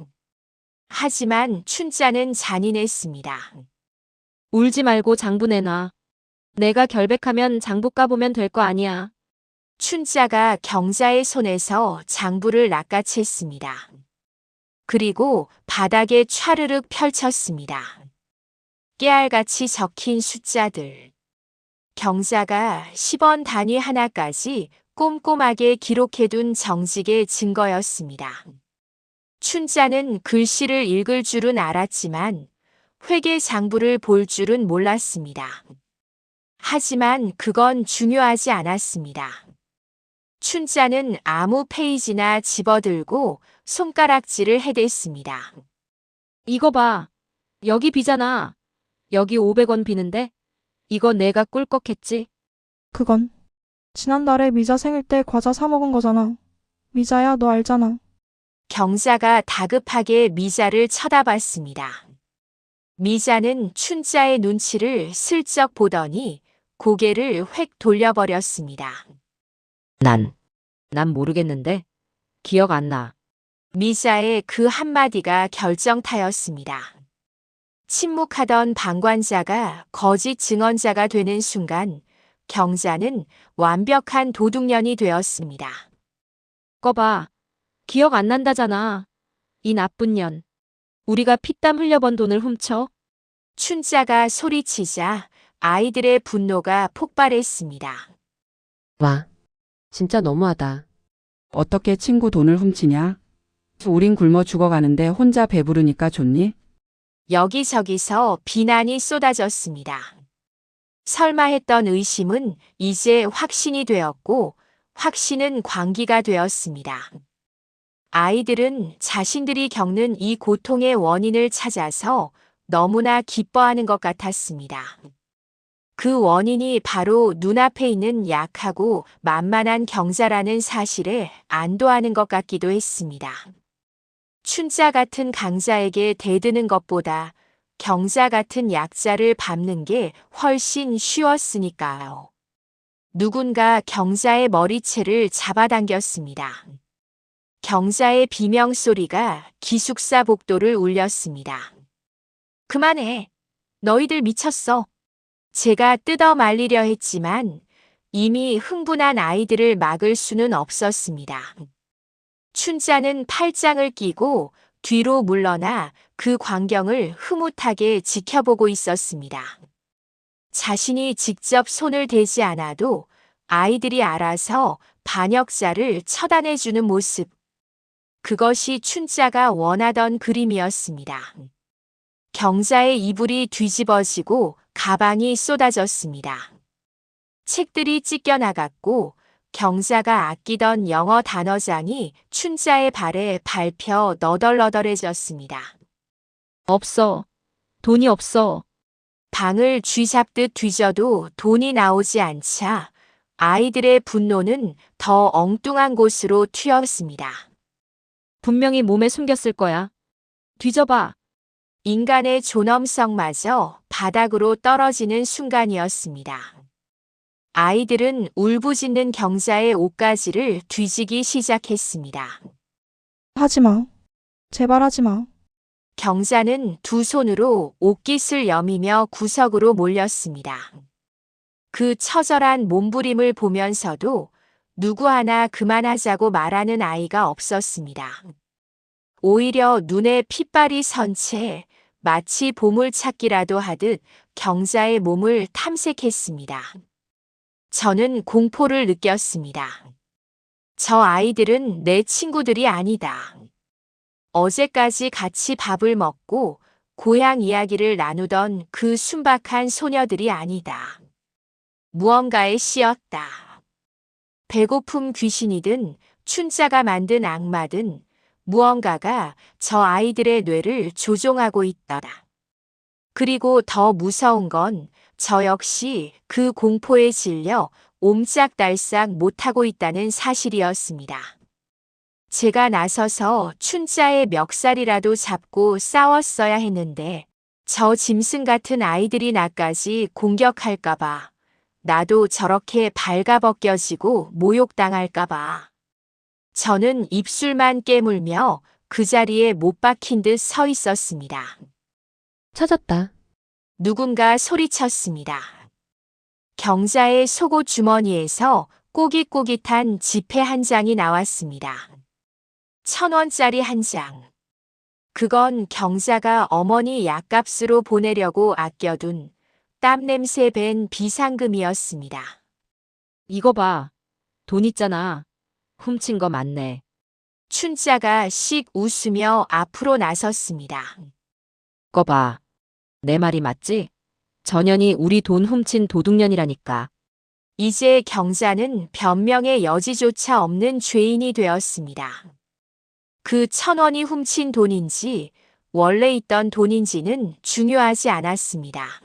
하지만 춘자는 잔인했습니다. 울지 말고 장부 내놔. 내가 결백하면 장부 까보면 될 거 아니야. 춘자가 경자의 손에서 장부를 낚아챘습니다. 그리고 바닥에 촤르륵 펼쳤습니다. 깨알같이 적힌 숫자들. 경자가 10원 단위 하나까지 꼼꼼하게 기록해둔 정직의 증거였습니다. 춘자는 글씨를 읽을 줄은 알았지만 회계 장부를 볼 줄은 몰랐습니다. 하지만 그건 중요하지 않았습니다. 춘자는 아무 페이지나 집어들고 손가락질을 해댔습니다. 이거 봐. 여기 비잖아. 여기 500원 비는데? 이거 내가 꿀꺽했지? 그건 지난달에 미자 생일 때 과자 사 먹은 거잖아. 미자야, 너 알잖아. 경자가 다급하게 미자를 쳐다봤습니다. 미자는 춘자의 눈치를 슬쩍 보더니 고개를 획 돌려버렸습니다. 난 모르겠는데. 기억 안 나. 미자의 그 한마디가 결정타였습니다. 침묵하던 방관자가 거짓 증언자가 되는 순간 경자는 완벽한 도둑년이 되었습니다. 꺼봐. 기억 안 난다잖아. 이 나쁜 년. 우리가 피땀 흘려번 돈을 훔쳐? 춘자가 소리치자 아이들의 분노가 폭발했습니다. 와. 진짜 너무하다. 어떻게 친구 돈을 훔치냐? 우린 굶어 죽어가는데 혼자 배부르니까 좋니? 여기저기서 비난이 쏟아졌습니다. 설마 했던 의심은 이제 확신이 되었고 확신은 광기가 되었습니다. 아이들은 자신들이 겪는 이 고통의 원인을 찾아서 너무나 기뻐하는 것 같았습니다. 그 원인이 바로 눈앞에 있는 약하고 만만한 경자라는 사실에 안도하는 것 같기도 했습니다. 춘자 같은 강자에게 대드는 것보다 경자 같은 약자를 밟는 게 훨씬 쉬웠으니까요. 누군가 경자의 머리채를 잡아당겼습니다. 경자의 비명소리가 기숙사 복도를 울렸습니다. 그만해. 너희들 미쳤어. 제가 뜯어 말리려 했지만 이미 흥분한 아이들을 막을 수는 없었습니다. 춘자는 팔짱을 끼고 뒤로 물러나 그 광경을 흐뭇하게 지켜보고 있었습니다. 자신이 직접 손을 대지 않아도 아이들이 알아서 반역자를 처단해주는 모습. 그것이 춘자가 원하던 그림이었습니다. 경자의 이불이 뒤집어지고 가방이 쏟아졌습니다. 책들이 찢겨나갔고 경자가 아끼던 영어 단어장이 춘자의 발에 밟혀 너덜너덜해졌습니다. 없어. 돈이 없어. 방을 쥐잡듯 뒤져도 돈이 나오지 않자 아이들의 분노는 더 엉뚱한 곳으로 튀었습니다. 분명히 몸에 숨겼을 거야. 뒤져봐. 인간의 존엄성마저 바닥으로 떨어지는 순간이었습니다. 아이들은 울부짖는 경자의 옷가지를 뒤지기 시작했습니다. 하지 마. 제발 하지 마. 경자는 두 손으로 옷깃을 여미며 구석으로 몰렸습니다. 그 처절한 몸부림을 보면서도 누구 하나 그만하자고 말하는 아이가 없었습니다. 오히려 눈에 핏발이 선 채 마치 보물찾기라도 하듯 경자의 몸을 탐색했습니다. 저는 공포를 느꼈습니다. 저 아이들은 내 친구들이 아니다. 어제까지 같이 밥을 먹고 고향 이야기를 나누던 그 순박한 소녀들이 아니다. 무언가에 씌었다. 배고픔 귀신이든 춘자가 만든 악마든 무언가가 저 아이들의 뇌를 조종하고 있다. 그리고 더 무서운 건 저 역시 그 공포에 질려 옴짝달싹 못하고 있다는 사실이었습니다. 제가 나서서 춘자의 멱살이라도 잡고 싸웠어야 했는데 저 짐승 같은 아이들이 나까지 공격할까봐, 나도 저렇게 발가벗겨지고 모욕당할까봐. 저는 입술만 깨물며 그 자리에 못 박힌 듯 서 있었습니다. 찾았다. 누군가 소리쳤습니다. 경자의 속옷 주머니에서 꼬깃꼬깃한 지폐 한 장이 나왔습니다. 1,000원짜리 한 장. 그건 경자가 어머니 약값으로 보내려고 아껴둔 땀 냄새 밴 비상금이었습니다. 이거 봐. 돈 있잖아. 훔친 거 맞네. 춘자가 씩 웃으며 앞으로 나섰습니다. 거 봐. 내 말이 맞지? 전현이 우리 돈 훔친 도둑년이라니까. 이제 경자는 변명의 여지조차 없는 죄인이 되었습니다. 그 1,000원이 훔친 돈인지 원래 있던 돈인지는 중요하지 않았습니다.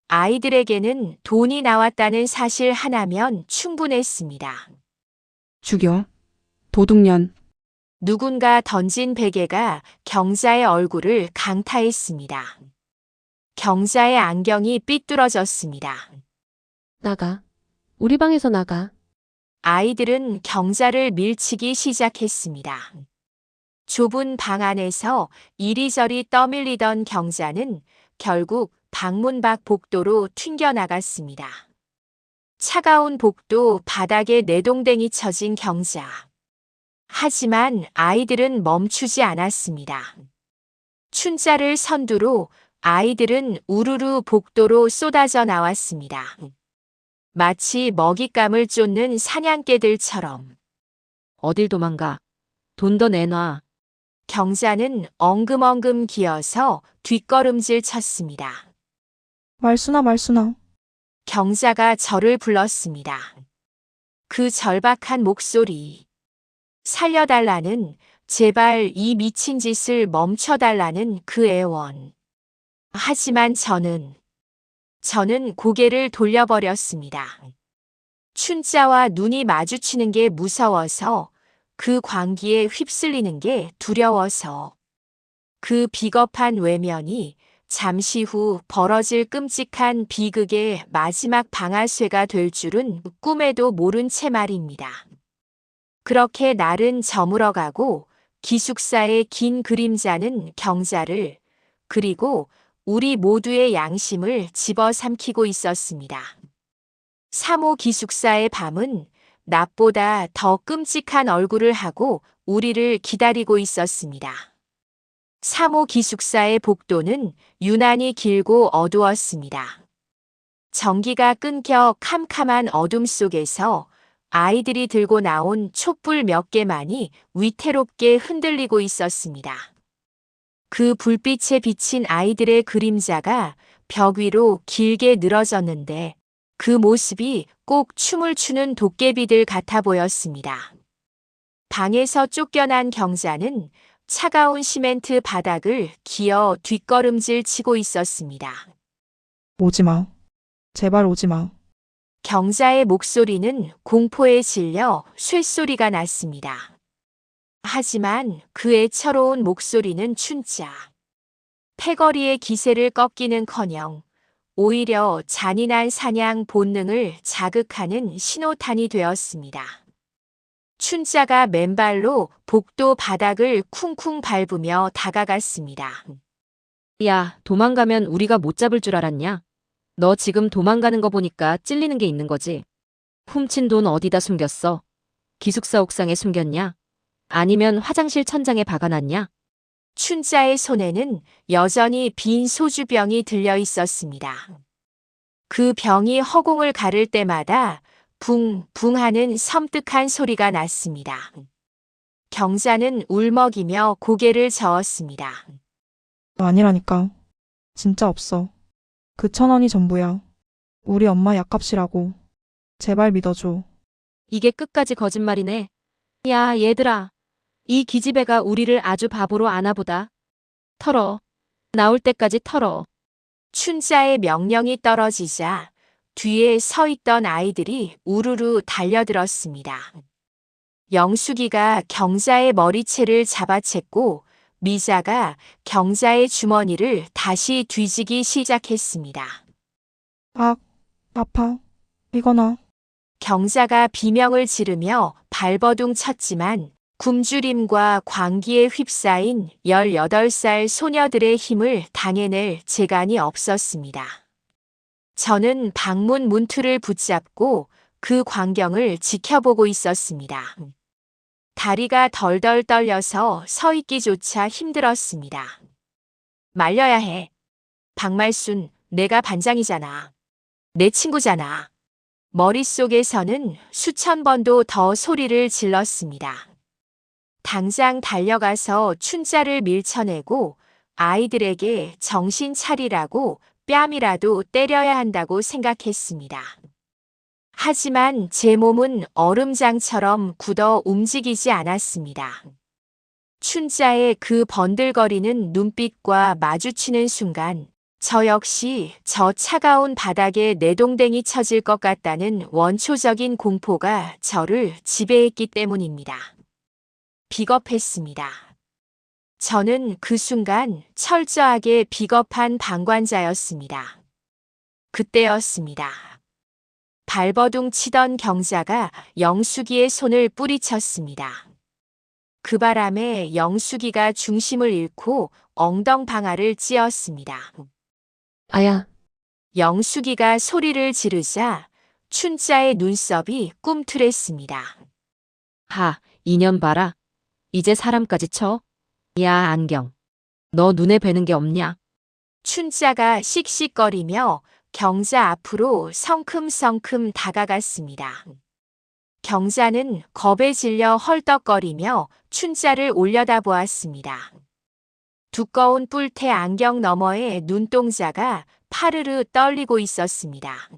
아이들에게는 돈이 나왔다는 사실 하나면 충분했습니다. 죽여. 도둑년. 누군가 던진 베개가 경자의 얼굴을 강타했습니다. 경자의 안경이 삐뚤어졌습니다. 나가. 우리 방에서 나가. 아이들은 경자를 밀치기 시작했습니다. 좁은 방 안에서 이리저리 떠밀리던 경자는 결국 방문 밖 복도로 튕겨나갔습니다. 차가운 복도 바닥에 내동댕이 쳐진 경자. 하지만 아이들은 멈추지 않았습니다. 춘자를 선두로 아이들은 우르르 복도로 쏟아져 나왔습니다. 마치 먹잇감을 쫓는 사냥개들처럼. 어딜 도망가. 돈 더 내놔. 경자는 엉금엉금 기어서 뒷걸음질 쳤습니다. 말순아, 말순아. 경자가 저를 불렀습니다. 그 절박한 목소리. 살려달라는, 제발 이 미친 짓을 멈춰달라는 그 애원. 하지만 저는 고개를 돌려버렸습니다. 춘자와 눈이 마주치는 게 무서워서, 그 광기에 휩쓸리는 게 두려워서, 그 비겁한 외면이 잠시 후 벌어질 끔찍한 비극의 마지막 방아쇠가 될 줄은 꿈에도 모른 채 말입니다. 그렇게 날은 저물어가고 기숙사의 긴 그림자는 경자를, 그리고 우리 모두의 양심을 집어삼키고 있었습니다. 3호 기숙사의 밤은 낮보다 더 끔찍한 얼굴을 하고 우리를 기다리고 있었습니다. 사모 기숙사의 복도는 유난히 길고 어두웠습니다. 전기가 끊겨 캄캄한 어둠 속에서 아이들이 들고 나온 촛불 몇 개만이 위태롭게 흔들리고 있었습니다. 그 불빛에 비친 아이들의 그림자가 벽 위로 길게 늘어졌는데 그 모습이 꼭 춤을 추는 도깨비들 같아 보였습니다. 방에서 쫓겨난 경자는 차가운 시멘트 바닥을 기어 뒷걸음질 치고 있었습니다. 오지 마. 제발 오지 마. 경자의 목소리는 공포에 질려 쇳소리가 났습니다. 하지만 그 애처로운 목소리는 춘자. 패거리의 기세를 꺾기는커녕 오히려 잔인한 사냥 본능을 자극하는 신호탄이 되었습니다. 춘자가 맨발로 복도 바닥을 쿵쿵 밟으며 다가갔습니다. 야, 도망가면 우리가 못 잡을 줄 알았냐? 너 지금 도망가는 거 보니까 찔리는 게 있는 거지. 훔친 돈 어디다 숨겼어? 기숙사 옥상에 숨겼냐? 아니면 화장실 천장에 박아놨냐? 춘자의 손에는 여전히 빈 소주병이 들려 있었습니다. 그 병이 허공을 가를 때마다 붕붕 하는 섬뜩한 소리가 났습니다. 경자는 울먹이며 고개를 저었습니다. 아니라니까. 진짜 없어. 그 1,000원이 전부야. 우리 엄마 약값이라고. 제발 믿어줘. 이게 끝까지 거짓말이네. 야, 얘들아. 이 기집애가 우리를 아주 바보로 아나보다. 털어. 나올 때까지 털어. 춘자의 명령이 떨어지자 뒤에 서 있던 아이들이 우르르 달려들었습니다. 영숙이가 경자의 머리채를 잡아챘고 미자가 경자의 주머니를 다시 뒤지기 시작했습니다. 아, 아파. 이거나. 경자가 비명을 지르며 발버둥 쳤지만 굶주림과 광기에 휩싸인 18살 소녀들의 힘을 당해낼 재간이 없었습니다. 저는 방문 문틀을 붙잡고 그 광경을 지켜보고 있었습니다. 다리가 덜덜 떨려서 서 있기조차 힘들었습니다. 말려야 해. 박말순, 내가 반장이잖아. 내 친구잖아. 머릿속에서는 수천 번도 더 소리를 질렀습니다. 당장 달려가서 춘자를 밀쳐내고 아이들에게 정신 차리라고 뺨이라도 때려야 한다고 생각했습니다. 하지만 제 몸은 얼음장처럼 굳어 움직이지 않았습니다. 춘자의 그 번들거리는 눈빛과 마주치는 순간 저 역시 저 차가운 바닥에 내동댕이 쳐질 것 같다는 원초적인 공포가 저를 지배했기 때문입니다. 비겁했습니다. 저는 그 순간 철저하게 비겁한 방관자였습니다. 그때였습니다. 발버둥 치던 경자가 영숙이의 손을 뿌리쳤습니다. 그 바람에 영숙이가 중심을 잃고 엉덩방아를 찧었습니다. 아야, 영숙이가 소리를 지르자 춘자의 눈썹이 꿈틀했습니다. 하, 이년 봐라. 이제 사람까지 쳐? 야, 안경. 너 눈에 뵈는 게 없냐? 춘자가 씩씩거리며 경자 앞으로 성큼성큼 다가갔습니다. 경자는 겁에 질려 헐떡거리며 춘자를 올려다보았습니다. 두꺼운 뿔테 안경 너머의 눈동자가 파르르 떨리고 있었습니다.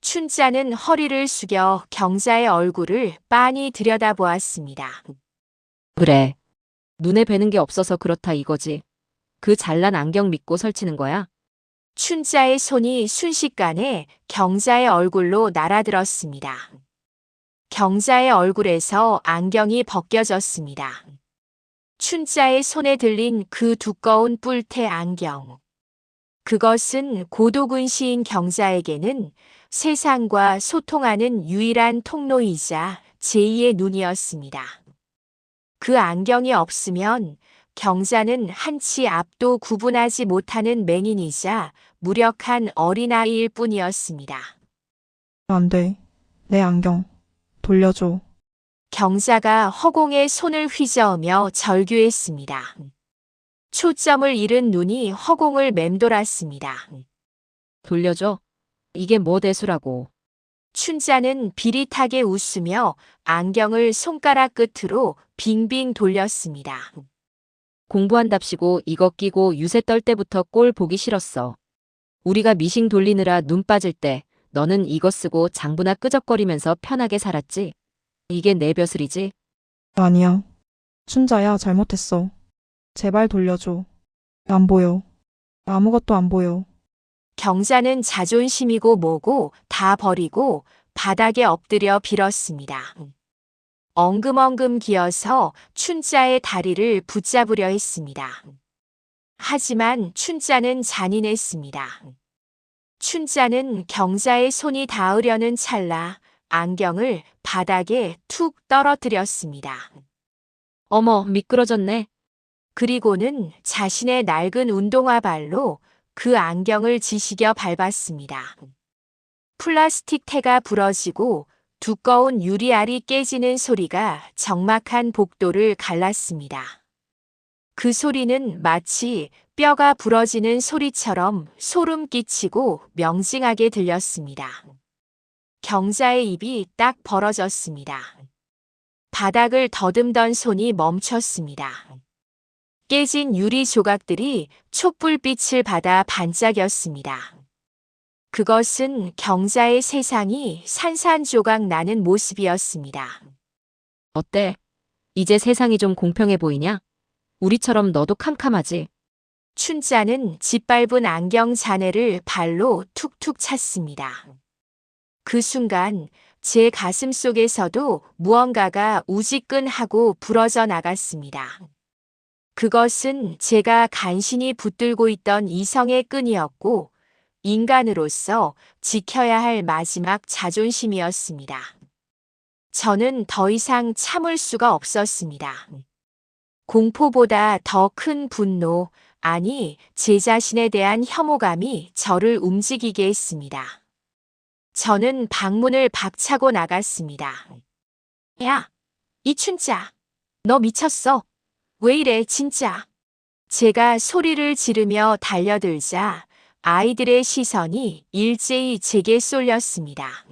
춘자는 허리를 숙여 경자의 얼굴을 빤히 들여다보았습니다. 그래. 눈에 뵈는 게 없어서 그렇다 이거지. 그 잘난 안경 믿고 설치는 거야? 춘자의 손이 순식간에 경자의 얼굴로 날아들었습니다. 경자의 얼굴에서 안경이 벗겨졌습니다. 춘자의 손에 들린 그 두꺼운 뿔테 안경. 그것은 고도근시인 경자에게는 세상과 소통하는 유일한 통로이자 제2의 눈이었습니다. 그 안경이 없으면 경자는 한치 앞도 구분하지 못하는 맹인이자 무력한 어린아이일 뿐이었습니다. 안 돼. 내 안경. 돌려줘. 경자가 허공에 손을 휘저으며 절규했습니다. 초점을 잃은 눈이 허공을 맴돌았습니다. 돌려줘. 이게 뭐 대수라고. 춘자는 비릿하게 웃으며 안경을 손가락 끝으로 빙빙 돌렸습니다. 공부한답시고 이거 끼고 유세 떨 때부터 꼴 보기 싫었어. 우리가 미싱 돌리느라 눈 빠질 때 너는 이거 쓰고 장부나 끄적거리면서 편하게 살았지. 이게 내 벼슬이지. 아니야. 춘자야, 잘못했어. 제발 돌려줘. 안 보여. 아무것도 안 보여. 경자는 자존심이고 뭐고 다 버리고 바닥에 엎드려 빌었습니다. 엉금엉금 기어서 춘자의 다리를 붙잡으려 했습니다. 하지만 춘자는 잔인했습니다. 춘자는 경자의 손이 닿으려는 찰나 안경을 바닥에 툭 떨어뜨렸습니다. 어머, 미끄러졌네. 그리고는 자신의 낡은 운동화 발로 그 안경을 지시겨 밟았습니다. 플라스틱 테가 부러지고 두꺼운 유리알이 깨지는 소리가 적막한 복도를 갈랐습니다. 그 소리는 마치 뼈가 부러지는 소리처럼 소름 끼치고 명징하게 들렸습니다. 경자의 입이 딱 벌어졌습니다. 바닥을 더듬던 손이 멈췄습니다. 깨진 유리 조각들이 촛불빛을 받아 반짝였습니다. 그것은 경자의 세상이 산산조각 나는 모습이었습니다. 어때? 이제 세상이 좀 공평해 보이냐? 우리처럼 너도 캄캄하지? 춘자는 짓밟은 안경 잔해를 발로 툭툭 찼습니다. 그 순간 제 가슴 속에서도 무언가가 우지끈하고 부러져 나갔습니다. 그것은 제가 간신히 붙들고 있던 이성의 끈이었고 인간으로서 지켜야 할 마지막 자존심이었습니다. 저는 더 이상 참을 수가 없었습니다. 공포보다 더 큰 분노, 아니 제 자신에 대한 혐오감이 저를 움직이게 했습니다. 저는 방문을 박차고 나갔습니다. 야, 이춘자, 너 미쳤어. 왜 이래 진짜. 제가 소리를 지르며 달려들자 아이들의 시선이 일제히 제게 쏠렸습니다.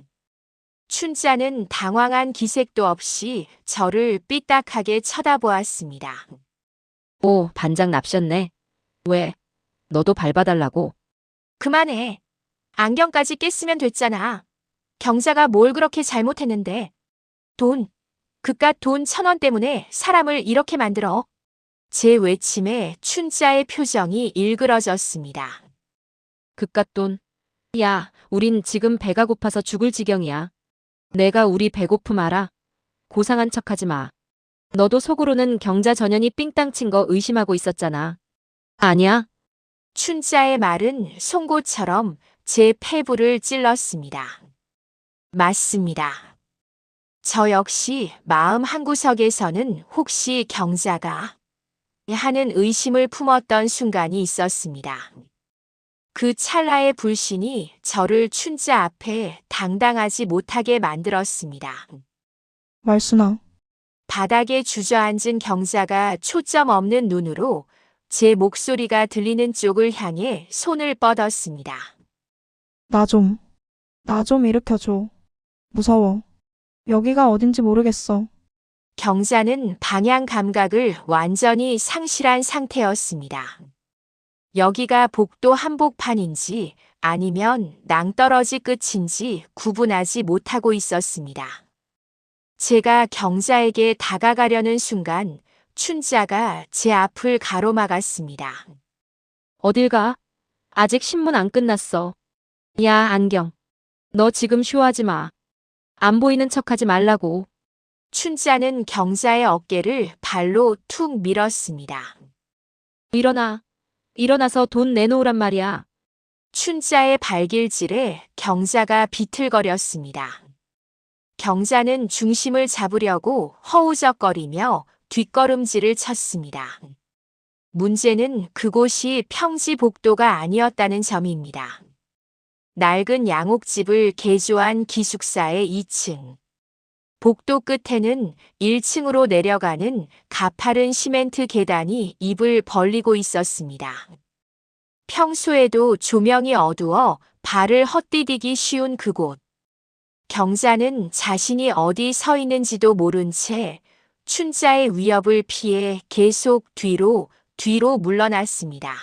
춘자는 당황한 기색도 없이 저를 삐딱하게 쳐다보았습니다. 오, 반장 납셨네. 왜? 너도 밟아달라고. 그만해. 안경까지 깼으면 됐잖아. 경자가 뭘 그렇게 잘못했는데. 그깟 돈 1,000원 때문에 사람을 이렇게 만들어. 제 외침에 춘자의 표정이 일그러졌습니다. 그깟 돈. 야, 우린 지금 배가 고파서 죽을 지경이야. 내가 우리 배고픔 알아? 고상한 척하지 마. 너도 속으로는 경자 전현이 삥땅 친 거 의심하고 있었잖아. 아니야? 춘자의 말은 송곳처럼 제 폐부를 찔렀습니다. 맞습니다. 저 역시 마음 한구석에서는 혹시 경자가 하는 의심을 품었던 순간이 있었습니다. 그 찰나의 불신이 저를 춘자 앞에 당당하지 못하게 만들었습니다. 말순아, 바닥에 주저앉은 경자가 초점 없는 눈으로 제 목소리가 들리는 쪽을 향해 손을 뻗었습니다. 나 좀 일으켜줘. 무서워. 여기가 어딘지 모르겠어. 경자는 방향 감각을 완전히 상실한 상태였습니다. 여기가 복도 한복판인지 아니면 낭떠러지 끝인지 구분하지 못하고 있었습니다. 제가 경자에게 다가가려는 순간 춘자가 제 앞을 가로막았습니다. 어딜 가? 아직 신문 안 끝났어. 야, 안경. 너 지금 쇼하지 마. 안 보이는 척하지 말라고. 춘자는 경자의 어깨를 발로 툭 밀었습니다. 일어나. 일어나서 돈 내놓으란 말이야. 춘자의 발길질에 경자가 비틀거렸습니다. 경자는 중심을 잡으려고 허우적거리며 뒷걸음질을 쳤습니다. 문제는 그곳이 평지 복도가 아니었다는 점입니다. 낡은 양옥집을 개조한 기숙사의 2층. 복도 끝에는 1층으로 내려가는 가파른 시멘트 계단이 입을 벌리고 있었습니다. 평소에도 조명이 어두워 발을 헛디디기 쉬운 그곳. 경자는 자신이 어디 서 있는지도 모른 채 춘자의 위협을 피해 계속 뒤로 물러났습니다.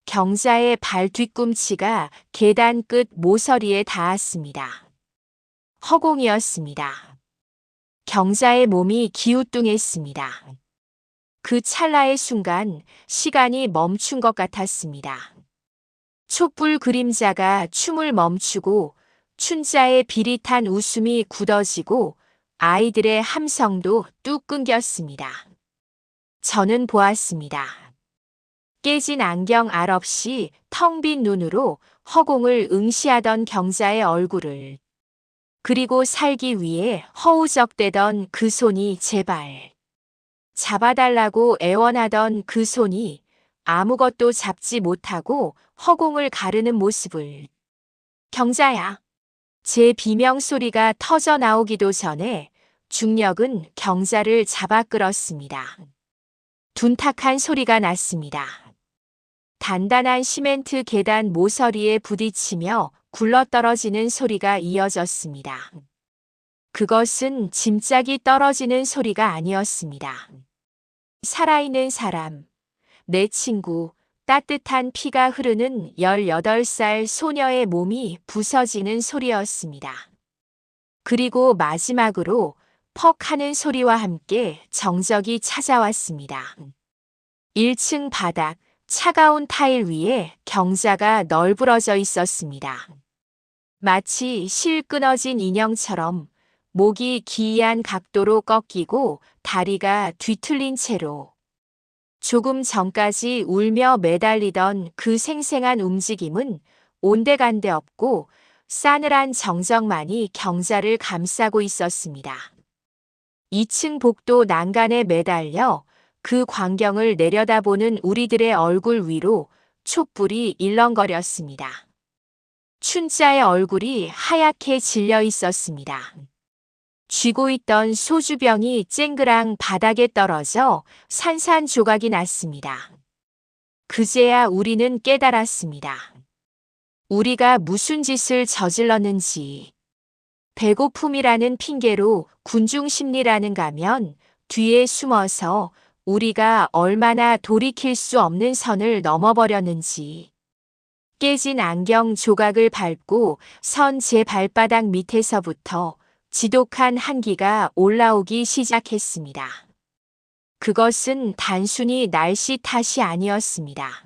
경자의 발 뒤꿈치가 계단 끝 모서리에 닿았습니다. 허공이었습니다. 경자의 몸이 기우뚱했습니다. 그 찰나의 순간 시간이 멈춘 것 같았습니다. 촛불 그림자가 춤을 멈추고 춘자의 비릿한 웃음이 굳어지고 아이들의 함성도 뚝 끊겼습니다. 저는 보았습니다. 깨진 안경 알 없이 텅 빈 눈으로 허공을 응시하던 경자의 얼굴을, 그리고 살기 위해 허우적대던 그 손이 제발 잡아달라고 애원하던 그 손이 아무것도 잡지 못하고 허공을 가르는 모습을. 경자야. 제 비명 소리가 터져 나오기도 전에 중력은 경자를 잡아 끌었습니다. 둔탁한 소리가 났습니다. 단단한 시멘트 계단 모서리에 부딪히며 굴러떨어지는 소리가 이어졌습니다. 그것은 짐짝이 떨어지는 소리가 아니었습니다. 살아있는 사람, 내 친구, 따뜻한 피가 흐르는 18살 소녀의 몸이 부서지는 소리였습니다. 그리고 마지막으로 퍽 하는 소리와 함께 정적이 찾아왔습니다. 1층 바닥, 차가운 타일 위에 경자가 널브러져 있었습니다. 마치 실 끊어진 인형처럼 목이 기이한 각도로 꺾이고 다리가 뒤틀린 채로. 조금 전까지 울며 매달리던 그 생생한 움직임은 온데간데 없고 싸늘한 정적만이 경자를 감싸고 있었습니다. 2층 복도 난간에 매달려 그 광경을 내려다보는 우리들의 얼굴 위로 촛불이 일렁거렸습니다. 춘자의 얼굴이 하얗게 질려 있었습니다. 쥐고 있던 소주병이 쨍그랑 바닥에 떨어져 산산조각이 났습니다. 그제야 우리는 깨달았습니다. 우리가 무슨 짓을 저질렀는지. 배고픔이라는 핑계로 군중심리라는 가면 뒤에 숨어서 우리가 얼마나 돌이킬 수 없는 선을 넘어버렸는지. 깨진 안경 조각을 밟고 선 제 발바닥 밑에서부터 지독한 한기가 올라오기 시작했습니다. 그것은 단순히 날씨 탓이 아니었습니다.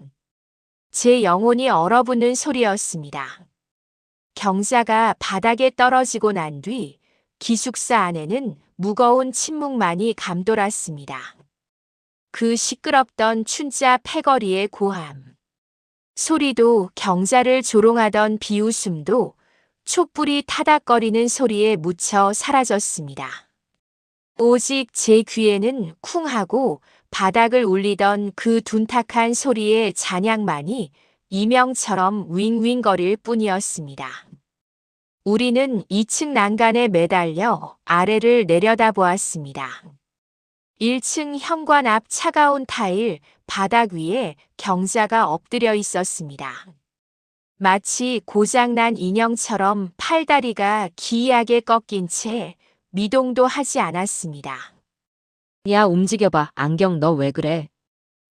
제 영혼이 얼어붙는 소리였습니다. 경자가 바닥에 떨어지고 난 뒤 기숙사 안에는 무거운 침묵만이 감돌았습니다. 그 시끄럽던 춘자 패거리의 고함. 소리도 경자를 조롱하던 비웃음도 촛불이 타닥거리는 소리에 묻혀 사라졌습니다. 오직 제 귀에는 쿵하고 바닥을 울리던 그 둔탁한 소리의 잔향만이 이명처럼 윙윙거릴 뿐이었습니다. 우리는 2층 난간에 매달려 아래를 내려다보았습니다. 1층 현관 앞 차가운 타일 바닥 위에 경자가 엎드려 있었습니다. 마치 고장난 인형처럼 팔다리가 기이하게 꺾인 채 미동도 하지 않았습니다. 야, 움직여봐. 안경 너 왜 그래?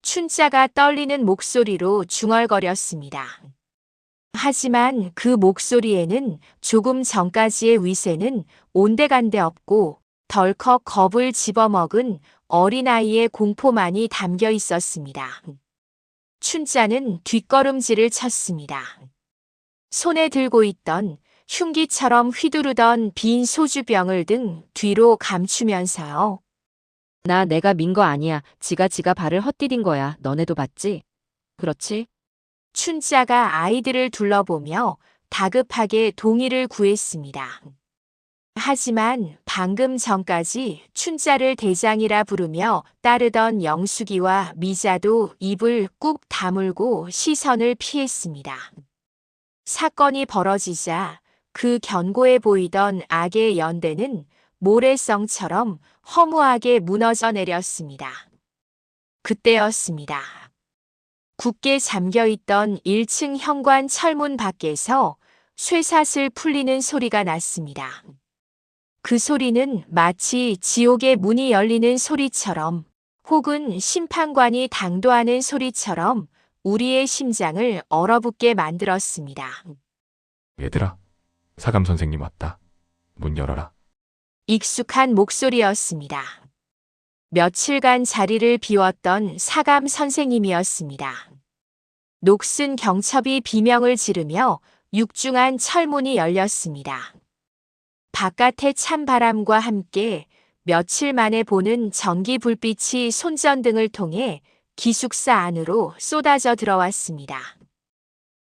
춘자가 떨리는 목소리로 중얼거렸습니다. 하지만 그 목소리에는 조금 전까지의 위세는 온데간데 없고 덜컥 겁을 집어먹은 어린아이의 공포만이 담겨 있었습니다. 춘자는 뒷걸음질을 쳤습니다. 손에 들고 있던 흉기처럼 휘두르던 빈 소주병을 등 뒤로 감추면서요. 내가 민 거 아니야. 지가 발을 헛디딘 거야. 너네도 봤지? 그렇지? 춘자가 아이들을 둘러보며 다급하게 동의를 구했습니다. 하지만 방금 전까지 춘자를 대장이라 부르며 따르던 영숙이와 미자도 입을 꾹 다물고 시선을 피했습니다. 사건이 벌어지자 그 견고해 보이던 악의 연대는 모래성처럼 허무하게 무너져 내렸습니다. 그때였습니다. 굳게 잠겨있던 1층 현관 철문 밖에서 쇠사슬 풀리는 소리가 났습니다. 그 소리는 마치 지옥의 문이 열리는 소리처럼 혹은 심판관이 당도하는 소리처럼 우리의 심장을 얼어붙게 만들었습니다. 얘들아, 사감 선생님 왔다. 문 열어라. 익숙한 목소리였습니다. 며칠간 자리를 비웠던 사감 선생님이었습니다. 녹슨 경첩이 비명을 지르며 육중한 철문이 열렸습니다. 바깥의 찬바람과 함께 며칠 만에 보는 전기 불빛이 손전등을 통해 기숙사 안으로 쏟아져 들어왔습니다.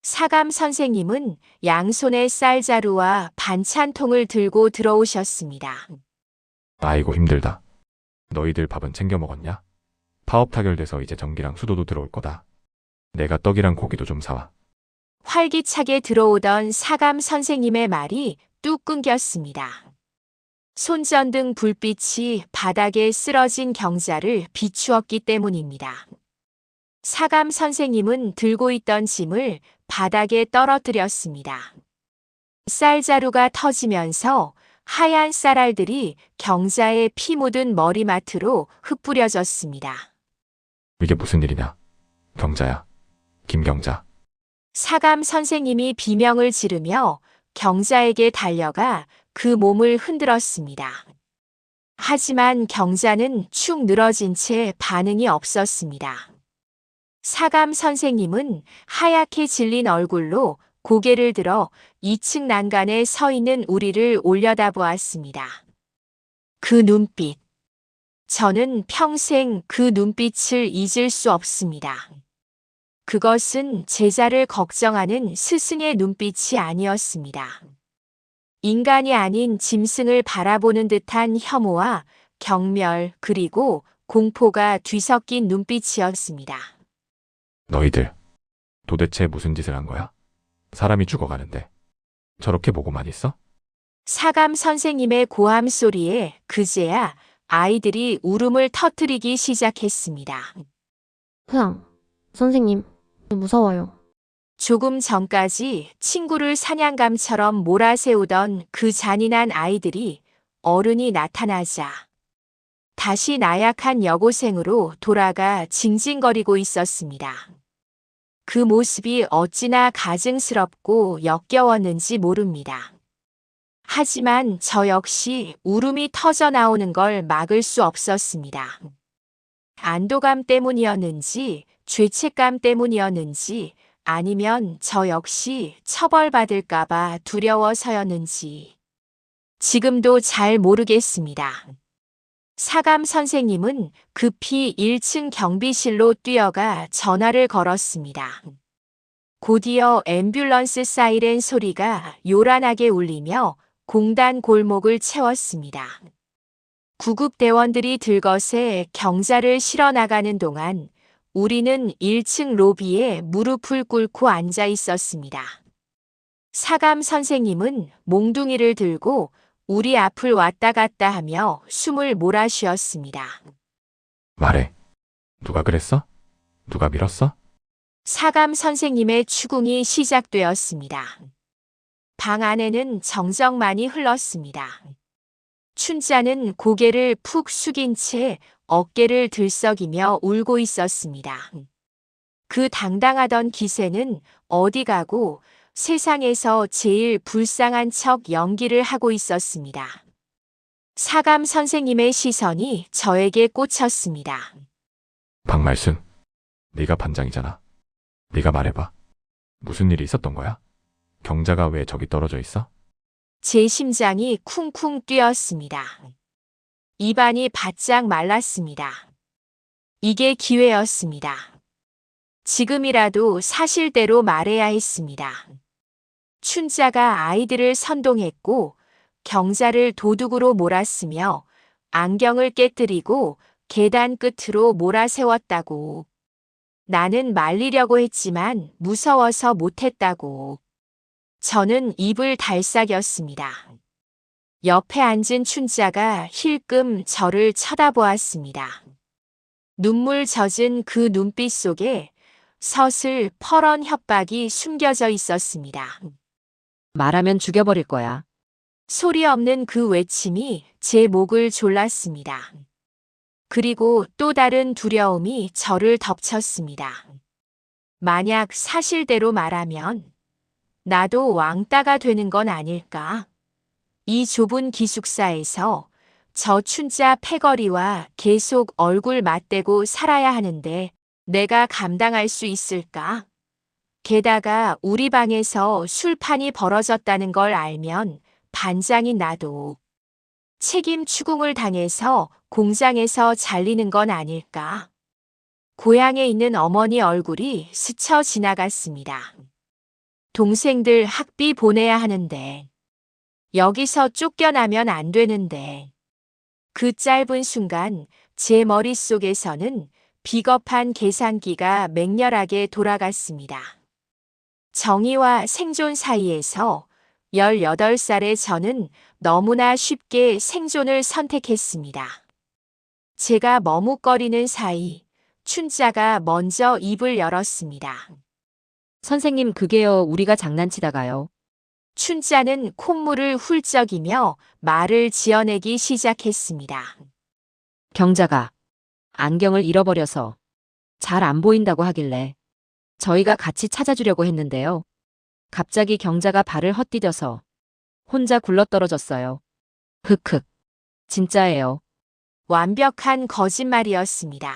사감 선생님은 양손에 쌀자루와 반찬통을 들고 들어오셨습니다. 아이고 힘들다. 너희들 밥은 챙겨 먹었냐? 파업 타결돼서 이제 전기랑 수도도 들어올 거다. 내가 떡이랑 고기도 좀 사와. 활기차게 들어오던 사감 선생님의 말이 뚝 끊겼습니다. 손전등 불빛이 바닥에 쓰러진 경자를 비추었기 때문입니다. 사감 선생님은 들고 있던 짐을 바닥에 떨어뜨렸습니다. 쌀자루가 터지면서 하얀 쌀알들이 경자의 피 묻은 머리맡으로 흩뿌려졌습니다. 이게 무슨 일이냐? 경자야. 김경자. 사감 선생님이 비명을 지르며 경자에게 달려가 그 몸을 흔들었습니다. 하지만 경자는 축 늘어진 채 반응이 없었습니다. 사감 선생님은 하얗게 질린 얼굴로 고개를 들어 2층 난간에 서 있는 우리를 올려다보았습니다. 그 눈빛. 저는 평생 그 눈빛을 잊을 수 없습니다. 그것은 제자를 걱정하는 스승의 눈빛이 아니었습니다. 인간이 아닌 짐승을 바라보는 듯한 혐오와 경멸 그리고 공포가 뒤섞인 눈빛이었습니다. 너희들 도대체 무슨 짓을 한 거야? 사람이 죽어가는데 저렇게 보고만 있어? 사감 선생님의 고함 소리에 그제야 아이들이 울음을 터뜨리기 시작했습니다. 흐앙. 선생님, 무서워요. 조금 전까지 친구를 사냥감처럼 몰아세우던 그 잔인한 아이들이 어른이 나타나자 다시 나약한 여고생으로 돌아가 징징거리고 있었습니다. 그 모습이 어찌나 가증스럽고 역겨웠는지 모릅니다. 하지만 저 역시 울음이 터져 나오는 걸 막을 수 없었습니다. 안도감 때문이었는지 죄책감 때문이었는지 아니면 저 역시 처벌받을까봐 두려워서였는지 지금도 잘 모르겠습니다. 사감 선생님은 급히 1층 경비실로 뛰어가 전화를 걸었습니다. 곧이어 앰뷸런스 사이렌 소리가 요란하게 울리며 공단 골목을 채웠습니다. 구급대원들이 들것에 경자를 실어 나가는 동안 우리는 1층 로비에 무릎을 꿇고 앉아 있었습니다. 사감 선생님은 몽둥이를 들고 우리 앞을 왔다 갔다 하며 숨을 몰아쉬었습니다. 말해. 누가 그랬어? 누가 밀었어? 사감 선생님의 추궁이 시작되었습니다. 방 안에는 정적만이 흘렀습니다. 춘자는 고개를 푹 숙인 채 어깨를 들썩이며 울고 있었습니다. 그 당당하던 기세는 어디 가고 세상에서 제일 불쌍한 척 연기를 하고 있었습니다. 사감 선생님의 시선이 저에게 꽂혔습니다. 박말순, 네가 반장이잖아. 네가 말해봐. 무슨 일이 있었던 거야? 경자가 왜 저기 떨어져 있어? 제 심장이 쿵쿵 뛰었습니다. 입안이 바짝 말랐습니다. 이게 기회였습니다. 지금이라도 사실대로 말해야 했습니다. 춘자가 아이들을 선동했고 경자를 도둑으로 몰았으며 안경을 깨뜨리고 계단 끝으로 몰아세웠다고. 나는 말리려고 했지만 무서워서 못했다고. 저는 입을 달싹였습니다. 옆에 앉은 춘자가 힐끔 저를 쳐다보았습니다. 눈물 젖은 그 눈빛 속에 서슬 퍼런 협박이 숨겨져 있었습니다. 말하면 죽여버릴 거야. 소리 없는 그 외침이 제 목을 졸랐습니다. 그리고 또 다른 두려움이 저를 덮쳤습니다. 만약 사실대로 말하면 나도 왕따가 되는 건 아닐까? 이 좁은 기숙사에서 저 춘자 패거리와 계속 얼굴 맞대고 살아야 하는데 내가 감당할 수 있을까? 게다가 우리 방에서 술판이 벌어졌다는 걸 알면 반장인 나도 책임 추궁을 당해서 공장에서 잘리는 건 아닐까? 고향에 있는 어머니 얼굴이 스쳐 지나갔습니다. 동생들 학비 보내야 하는데, 여기서 쫓겨나면 안 되는데. 그 짧은 순간 제 머릿속에서는 비겁한 계산기가 맹렬하게 돌아갔습니다. 정의와 생존 사이에서 18살의 저는 너무나 쉽게 생존을 선택했습니다. 제가 머뭇거리는 사이 춘자가 먼저 입을 열었습니다. 선생님, 그게요, 우리가 장난치다가요. 춘자는 콧물을 훌쩍이며 말을 지어내기 시작했습니다. 경자가 안경을 잃어버려서 잘 안 보인다고 하길래 저희가 같이 찾아주려고 했는데요. 갑자기 경자가 발을 헛디뎌서 혼자 굴러떨어졌어요. 흑흑. 진짜예요. 완벽한 거짓말이었습니다.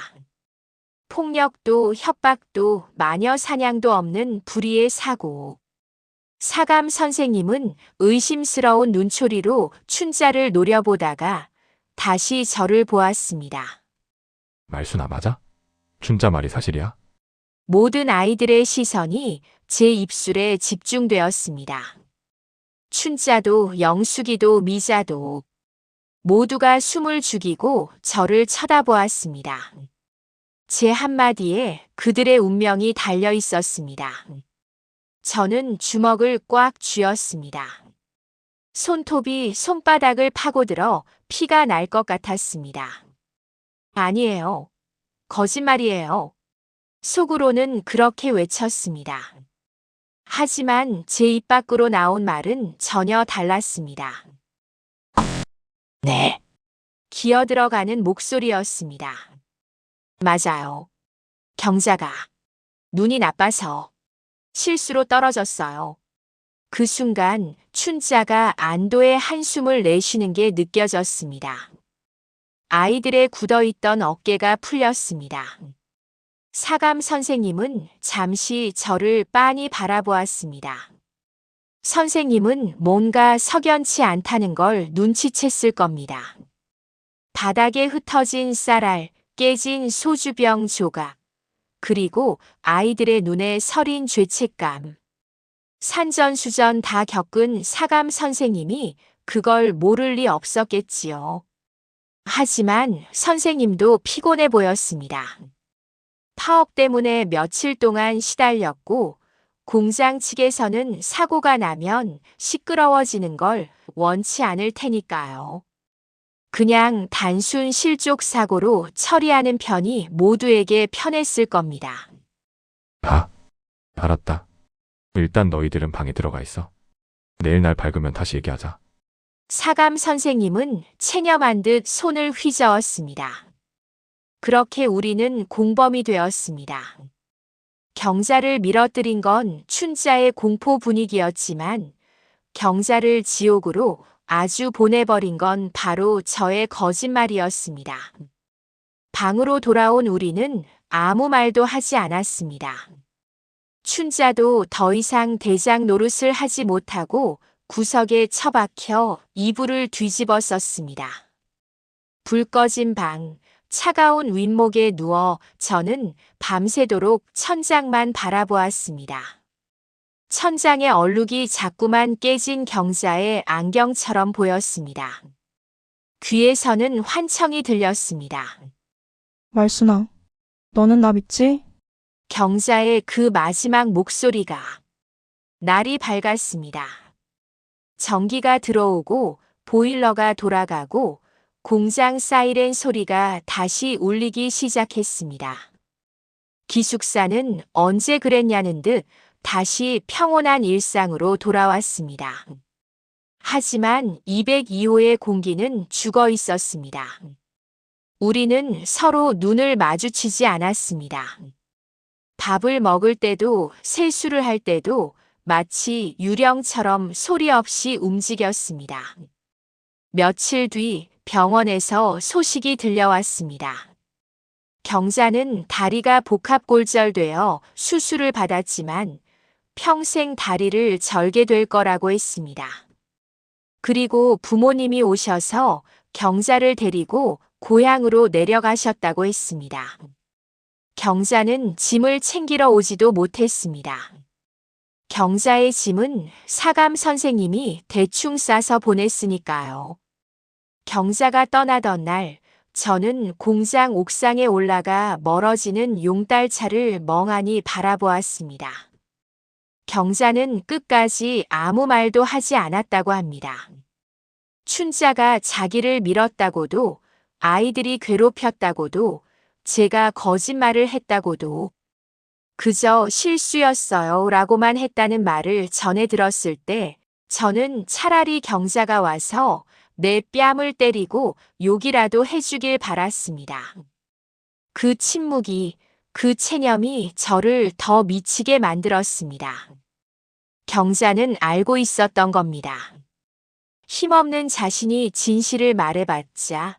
폭력도 협박도 마녀 사냥도 없는 불의의 사고. 사감 선생님은 의심스러운 눈초리로 춘자를 노려보다가 다시 저를 보았습니다. 말수나 맞아? 춘자 말이 사실이야? 모든 아이들의 시선이 제 입술에 집중되었습니다. 춘자도 영숙이도 미자도 모두가 숨을 죽이고 저를 쳐다보았습니다. 제 한마디에 그들의 운명이 달려 있었습니다. 저는 주먹을 꽉 쥐었습니다. 손톱이 손바닥을 파고들어 피가 날 것 같았습니다. 아니에요. 거짓말이에요. 속으로는 그렇게 외쳤습니다. 하지만 제 입 밖으로 나온 말은 전혀 달랐습니다. 네. 기어들어가는 목소리였습니다. 맞아요. 경자가 눈이 나빠서 실수로 떨어졌어요. 그 순간 춘자가 안도의 한숨을 내쉬는 게 느껴졌습니다. 아이들의 굳어있던 어깨가 풀렸습니다. 사감 선생님은 잠시 저를 빤히 바라보았습니다. 선생님은 뭔가 석연치 않다는 걸 눈치챘을 겁니다. 바닥에 흩어진 쌀알, 깨진 소주병 조각, 그리고 아이들의 눈에 서린 죄책감. 산전수전 다 겪은 사감 선생님이 그걸 모를 리 없었겠지요. 하지만 선생님도 피곤해 보였습니다. 파업 때문에 며칠 동안 시달렸고 공장 측에서는 사고가 나면 시끄러워지는 걸 원치 않을 테니까요. 그냥 단순 실족 사고로 처리하는 편이 모두에게 편했을 겁니다. 알았다. 일단 너희들은 방에 들어가 있어. 내일 날 밝으면 다시 얘기하자. 사감 선생님은 체념한 듯 손을 휘저었습니다. 그렇게 우리는 공범이 되었습니다. 경자를 밀어뜨린 건 춘자의 공포 분위기였지만 경자를 지옥으로 아주 보내버린 건 바로 저의 거짓말이었습니다. 방으로 돌아온 우리는 아무 말도 하지 않았습니다. 춘자도 더 이상 대장 노릇을 하지 못하고 구석에 처박혀 이불을 뒤집어 썼습니다. 불 꺼진 방, 차가운 윗목에 누워 저는 밤새도록 천장만 바라보았습니다. 천장의 얼룩이 자꾸만 깨진 경자의 안경처럼 보였습니다. 귀에서는 환청이 들렸습니다. 말순아, 너는 나 믿지? 경자의 그 마지막 목소리가 날이 밝았습니다. 전기가 들어오고 보일러가 돌아가고 공장 사이렌 소리가 다시 울리기 시작했습니다. 기숙사는 언제 그랬냐는 듯 다시 평온한 일상으로 돌아왔습니다. 하지만 202호의 공기는 죽어 있었습니다. 우리는 서로 눈을 마주치지 않았습니다. 밥을 먹을 때도 세수를 할 때도 마치 유령처럼 소리 없이 움직였습니다. 며칠 뒤 병원에서 소식이 들려왔습니다. 경자는 다리가 복합골절되어 수술을 받았지만 평생 다리를 절게 될 거라고 했습니다. 그리고 부모님이 오셔서 경자를 데리고 고향으로 내려가셨다고 했습니다. 경자는 짐을 챙기러 오지도 못했습니다. 경자의 짐은 사감 선생님이 대충 싸서 보냈으니까요. 경자가 떠나던 날, 저는 공장 옥상에 올라가 멀어지는 용달차를 멍하니 바라보았습니다. 경자는 끝까지 아무 말도 하지 않았다고 합니다. 춘자가 자기를 밀었다고도, 아이들이 괴롭혔다고도, 제가 거짓말을 했다고도, 그저 실수였어요 라고만 했다는 말을 전해 들었을 때 저는 차라리 경자가 와서 내 뺨을 때리고 욕이라도 해주길 바랐습니다. 그 침묵이, 그 체념이 저를 더 미치게 만들었습니다. 경자는 알고 있었던 겁니다. 힘없는 자신이 진실을 말해봤자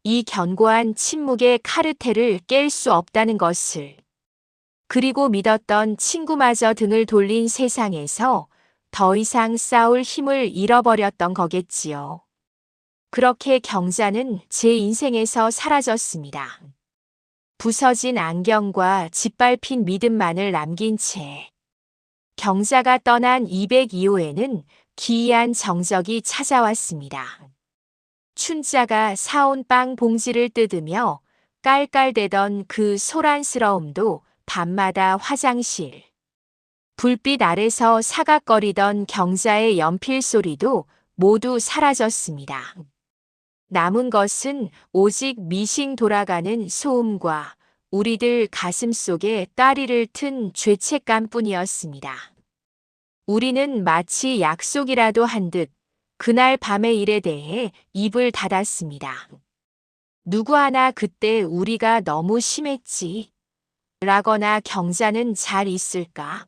이 견고한 침묵의 카르텔을 깰 수 없다는 것을, 그리고 믿었던 친구마저 등을 돌린 세상에서 더 이상 싸울 힘을 잃어버렸던 거겠지요. 그렇게 경자는 제 인생에서 사라졌습니다. 부서진 안경과 짓밟힌 믿음만을 남긴 채 경자가 떠난 202호에는 기이한 정적이 찾아왔습니다. 춘자가 사온 빵 봉지를 뜯으며 깔깔대던 그 소란스러움도 밤마다 화장실, 불빛 아래서 사각거리던 경자의 연필 소리도 모두 사라졌습니다. 남은 것은 오직 미싱 돌아가는 소음과 우리들 가슴 속에 따리를 튼 죄책감뿐이었습니다. 우리는 마치 약속이라도 한 듯 그날 밤의 일에 대해 입을 닫았습니다. 누구 하나 그때 우리가 너무 심했지 라거나 경자는 잘 있을까?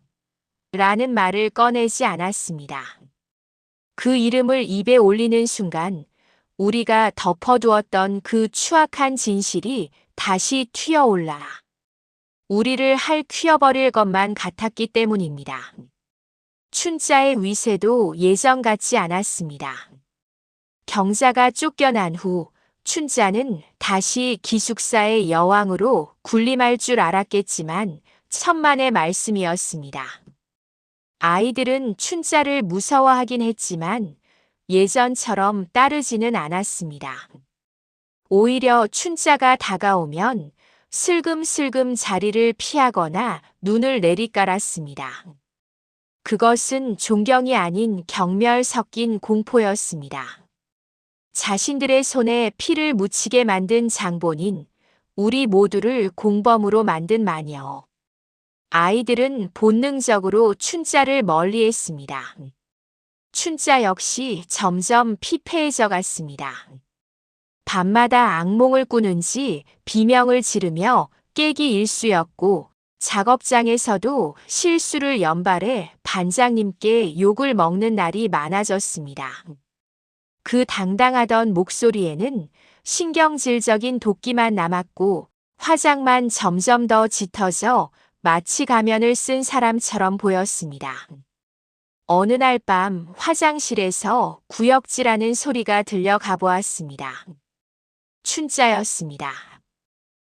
라는 말을 꺼내지 않았습니다. 그 이름을 입에 올리는 순간 우리가 덮어두었던 그 추악한 진실이 다시 튀어올라 우리를 핥혀버릴 것만 같았기 때문입니다. 춘자의 위세도 예전 같지 않았습니다. 경자가 쫓겨난 후 춘자는 다시 기숙사의 여왕으로 군림할 줄 알았겠지만 천만의 말씀이었습니다. 아이들은 춘자를 무서워하긴 했지만 예전처럼 따르지는 않았습니다. 오히려 춘자가 다가오면 슬금슬금 자리를 피하거나 눈을 내리깔았습니다. 그것은 존경이 아닌 경멸 섞인 공포였습니다. 자신들의 손에 피를 묻히게 만든 장본인, 우리 모두를 공범으로 만든 마녀. 아이들은 본능적으로 춘자를 멀리했습니다. 춘자 역시 점점 피폐해져 갔습니다. 밤마다 악몽을 꾸는지 비명을 지르며 깨기 일쑤였고 작업장에서도 실수를 연발해 반장님께 욕을 먹는 날이 많아졌습니다. 그 당당하던 목소리에는 신경질적인 도끼만 남았고 화장만 점점 더 짙어져 마치 가면을 쓴 사람처럼 보였습니다. 어느 날 밤 화장실에서 구역질하는 소리가 들려가 보았습니다. 춘자였습니다.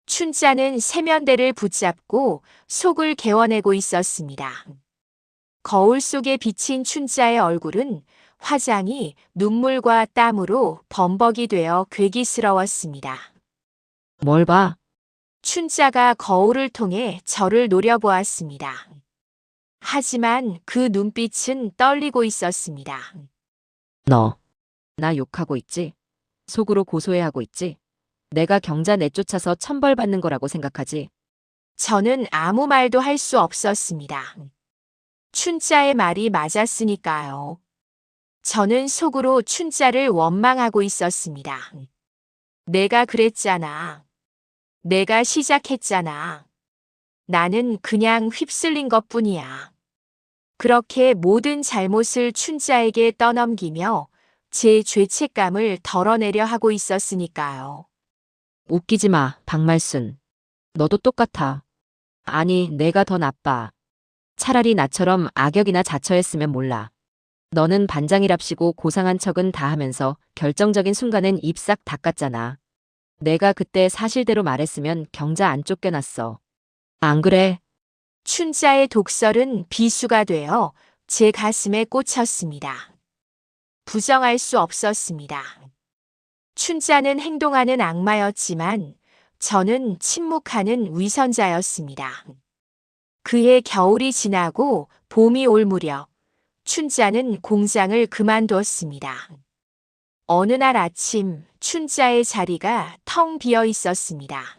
춘자는 세면대를 붙잡고 속을 개워내고 있었습니다. 거울 속에 비친 춘자의 얼굴은 화장이 눈물과 땀으로 범벅이 되어 괴기스러웠습니다. 뭘 봐? 춘자가 거울을 통해 저를 노려보았습니다. 하지만 그 눈빛은 떨리고 있었습니다. 너 나 욕하고 있지? 속으로 고소해하고 있지? 내가 경자 내쫓아서 천벌 받는 거라고 생각하지? 저는 아무 말도 할 수 없었습니다. 춘자의 말이 맞았으니까요. 저는 속으로 춘자를 원망하고 있었습니다. 내가 그랬잖아. 내가 시작했잖아. 나는 그냥 휩쓸린 것뿐이야. 그렇게 모든 잘못을 춘자에게 떠넘기며 제 죄책감을 덜어내려 하고 있었으니까요. 웃기지 마, 박말순. 너도 똑같아. 아니, 내가 더 나빠. 차라리 나처럼 악역이나 자처했으면 몰라. 너는 반장이랍시고 고상한 척은 다 하면서 결정적인 순간엔 입 싹 닦았잖아. 내가 그때 사실대로 말했으면 경자 안 쫓겨났어. 안 그래? 춘자의 독설은 비수가 되어 제 가슴에 꽂혔습니다. 부정할 수 없었습니다. 춘자는 행동하는 악마였지만 저는 침묵하는 위선자였습니다. 그해 겨울이 지나고 봄이 올 무렵 춘자는 공장을 그만두었습니다. 어느 날 아침 춘자의 자리가 텅 비어 있었습니다.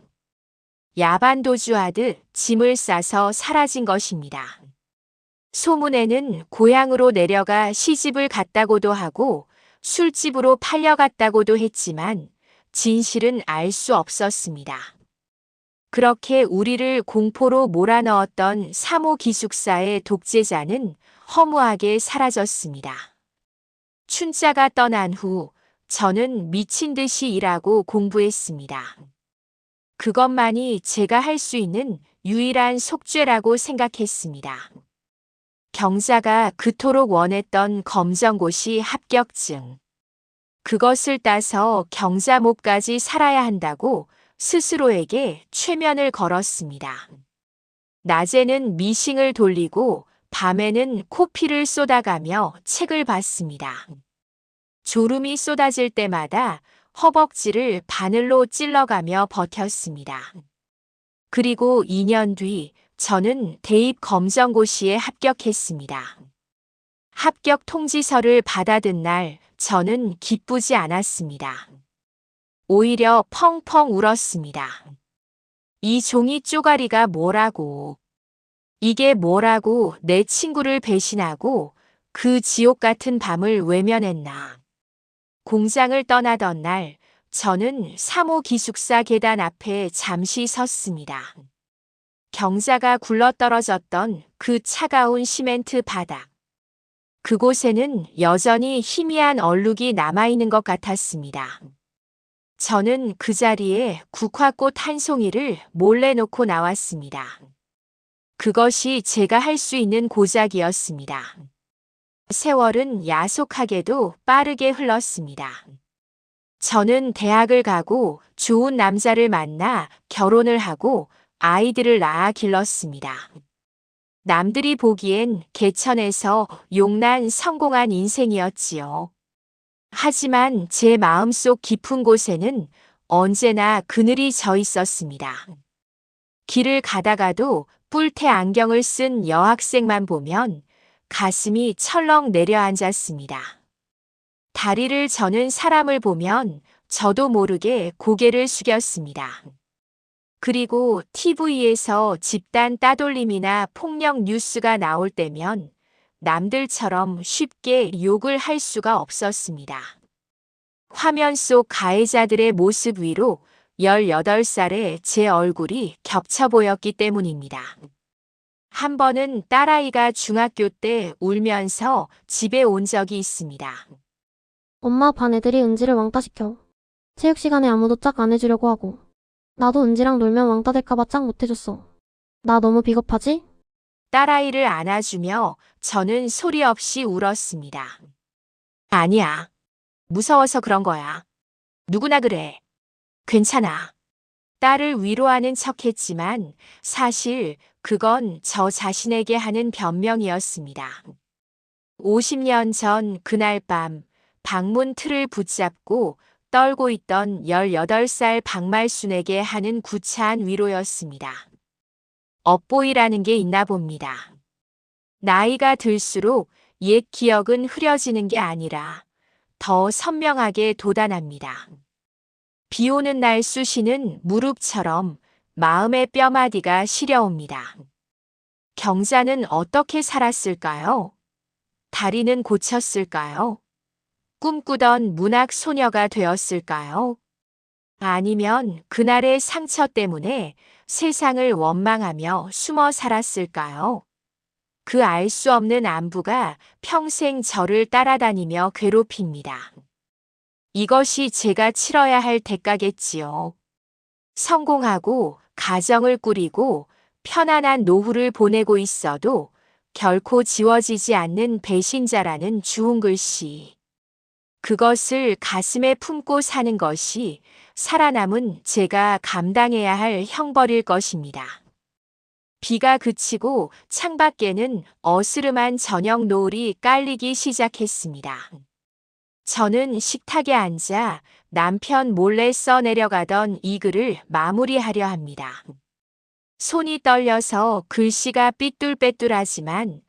야반도주하듯 짐을 싸서 사라진 것입니다. 소문에는 고향으로 내려가 시집을 갔다고도 하고 술집으로 팔려갔다고도 했지만 진실은 알 수 없었습니다. 그렇게 우리를 공포로 몰아넣었던 3호 기숙사의 독재자는 허무하게 사라졌습니다. 춘자가 떠난 후 저는 미친 듯이 일하고 공부했습니다. 그것만이 제가 할 수 있는 유일한 속죄라고 생각했습니다. 경자가 그토록 원했던 검정고시 합격증. 그것을 따서 경자 목까지 살아야 한다고 스스로에게 최면을 걸었습니다. 낮에는 미싱을 돌리고 밤에는 코피를 쏟아가며 책을 봤습니다. 졸음이 쏟아질 때마다 허벅지를 바늘로 찔러가며 버텼습니다. 그리고 2년 뒤 저는 대입 검정고시에 합격했습니다. 합격 통지서를 받아든 날 저는 기쁘지 않았습니다. 오히려 펑펑 울었습니다. 이 종이 쪼가리가 뭐라고. 이게 뭐라고 내 친구를 배신하고 그 지옥 같은 밤을 외면했나. 공장을 떠나던 날 저는 3호 기숙사 계단 앞에 잠시 섰습니다. 경자가 굴러떨어졌던 그 차가운 시멘트 바닥. 그곳에는 여전히 희미한 얼룩이 남아있는 것 같았습니다. 저는 그 자리에 국화꽃 한 송이를 몰래 놓고 나왔습니다. 그것이 제가 할 수 있는 고작이었습니다. 세월은 야속하게도 빠르게 흘렀습니다. 저는 대학을 가고 좋은 남자를 만나 결혼을 하고 아이들을 낳아 길렀습니다. 남들이 보기엔 개천에서 용난 성공한 인생이었지요. 하지만 제 마음속 깊은 곳에는 언제나 그늘이 져 있었습니다. 길을 가다가도 뿔테 안경을 쓴 여학생만 보면 가슴이 철렁 내려앉았습니다. 다리를 저는 사람을 보면 저도 모르게 고개를 숙였습니다. 그리고 TV에서 집단 따돌림이나 폭력 뉴스가 나올 때면 남들처럼 쉽게 욕을 할 수가 없었습니다. 화면 속 가해자들의 모습 위로 18살의 제 얼굴이 겹쳐 보였기 때문입니다. 한 번은 딸아이가 중학교 때 울면서 집에 온 적이 있습니다. 엄마 반 애들이 은지를 왕따 시켜. 체육 시간에 아무도 짝 안 해주려고 하고. 나도 은지랑 놀면 왕따 될까봐 짝 못 해줬어. 나 너무 비겁하지? 딸아이를 안아주며 저는 소리 없이 울었습니다. 아니야. 무서워서 그런 거야. 누구나 그래. 괜찮아. 딸을 위로하는 척했지만 사실 그건 저 자신에게 하는 변명이었습니다. 50년 전 그날 밤 방문 틀을 붙잡고 떨고 있던 18살 박말순에게 하는 구차한 위로였습니다. 업보이라는 게 있나 봅니다. 나이가 들수록 옛 기억은 흐려지는 게 아니라 더 선명하게 돋아납니다. 비 오는 날 쑤시는 무릎처럼 마음의 뼈마디가 시려옵니다. 경자는 어떻게 살았을까요? 다리는 고쳤을까요? 꿈꾸던 문학 소녀가 되었을까요? 아니면 그날의 상처 때문에 세상을 원망하며 숨어 살았을까요? 그 알 수 없는 안부가 평생 저를 따라다니며 괴롭힙니다. 이것이 제가 치러야 할 대가겠지요. 성공하고 가정을 꾸리고 편안한 노후를 보내고 있어도 결코 지워지지 않는 배신자라는 주운 글씨. 그것을 가슴에 품고 사는 것이 살아남은 제가 감당해야 할 형벌일 것입니다. 비가 그치고 창밖에는 어스름한 저녁 노을이 깔리기 시작했습니다. 저는 식탁에 앉아 남편 몰래 써내려가던 이 글을 마무리하려 합니다. 손이 떨려서 글씨가 삐뚤빼뚤하지만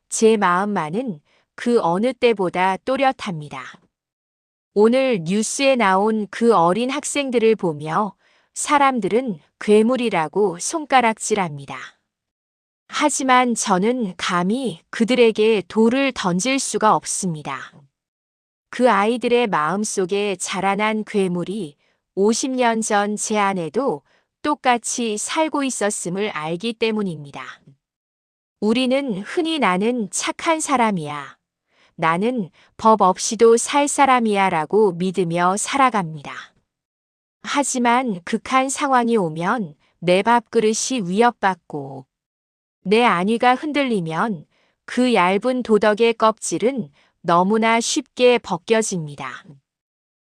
제 마음만은 그 어느 때보다 또렷합니다. 오늘 뉴스에 나온 그 어린 학생들을 보며 사람들은 괴물이라고 손가락질합니다. 하지만 저는 감히 그들에게 돌을 던질 수가 없습니다. 그 아이들의 마음속에 자라난 괴물이 50년 전 제 안에도 똑같이 살고 있었음을 알기 때문입니다. 우리는 흔히 나는 착한 사람이야. 나는 법 없이도 살 사람이야 라고 믿으며 살아갑니다. 하지만 극한 상황이 오면 내 밥그릇이 위협받고 내 안위가 흔들리면 그 얇은 도덕의 껍질은 너무나 쉽게 벗겨집니다.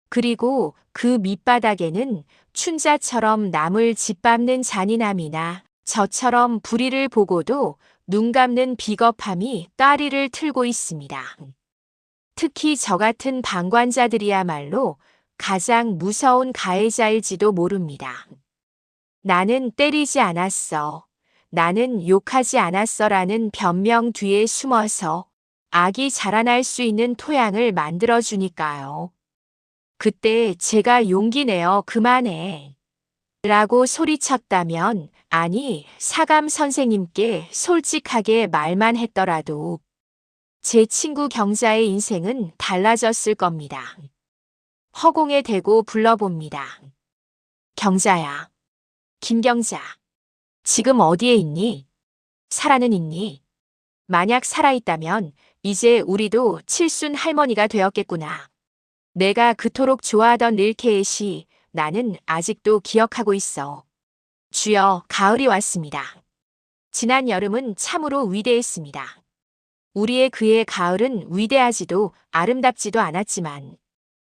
그리고 그 밑바닥에는 춘자처럼 남을 짓밟는 잔인함이나 저처럼 불의를 보고도 눈 감는 비겁함이 따리를 틀고 있습니다. 특히 저 같은 방관자들이야말로 가장 무서운 가해자일지도 모릅니다. 나는 때리지 않았어. 나는 욕하지 않았어라는 변명 뒤에 숨어서 악이 자라날 수 있는 토양을 만들어주니까요. 그때 제가 용기 내어 그만해 라고 소리쳤다면, 아니 사감 선생님께 솔직하게 말만 했더라도 제 친구 경자의 인생은 달라졌을 겁니다. 허공에 대고 불러봅니다. 경자야. 김경자. 지금 어디에 있니? 살아는 있니? 만약 살아있다면 이제 우리도 칠순 할머니가 되었겠구나. 내가 그토록 좋아하던 릴케의 시, 나는 아직도 기억하고 있어. 주여, 가을이 왔습니다. 지난 여름은 참으로 위대했습니다. 우리의 그의 가을은 위대하지도 아름답지도 않았지만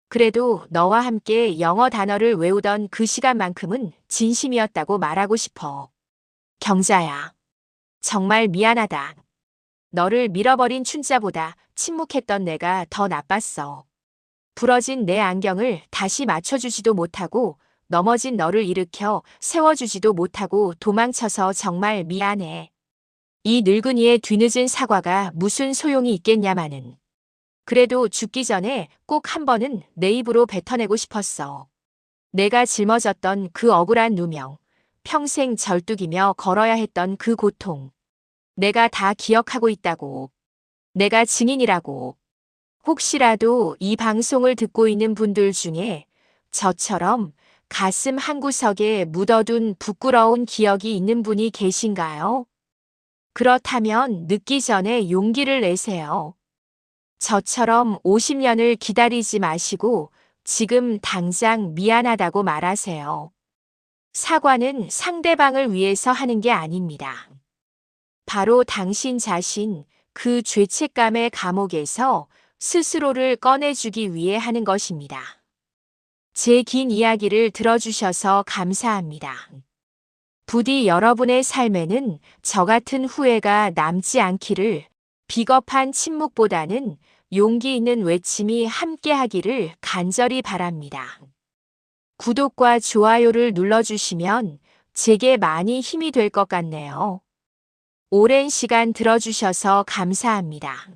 그래도 너와 함께 영어 단어를 외우던 그 시간만큼은 진심이었다고 말하고 싶어. 경자야, 정말 미안하다. 너를 밀어버린 춘자보다 침묵했던 내가 더 나빴어. 부러진 내 안경을 다시 맞춰주지도 못하고 넘어진 너를 일으켜 세워주지도 못하고 도망쳐서 정말 미안해. 이 늙은이의 뒤늦은 사과가 무슨 소용이 있겠냐마는. 그래도 죽기 전에 꼭 한 번은 내 입으로 뱉어내고 싶었어. 내가 짊어졌던 그 억울한 누명, 평생 절뚝이며 걸어야 했던 그 고통. 내가 다 기억하고 있다고. 내가 증인이라고. 혹시라도 이 방송을 듣고 있는 분들 중에 저처럼 가슴 한구석에 묻어둔 부끄러운 기억이 있는 분이 계신가요? 그렇다면 늦기 전에 용기를 내세요. 저처럼 50년을 기다리지 마시고 지금 당장 미안하다고 말하세요. 사과는 상대방을 위해서 하는 게 아닙니다. 바로 당신 자신, 그 죄책감의 감옥에서 스스로를 꺼내주기 위해 하는 것입니다. 제 긴 이야기를 들어주셔서 감사합니다. 부디 여러분의 삶에는 저 같은 후회가 남지 않기를, 비겁한 침묵보다는 용기 있는 외침이 함께하기를 간절히 바랍니다. 구독과 좋아요를 눌러주시면 제게 많이 힘이 될 것 같네요. 오랜 시간 들어주셔서 감사합니다.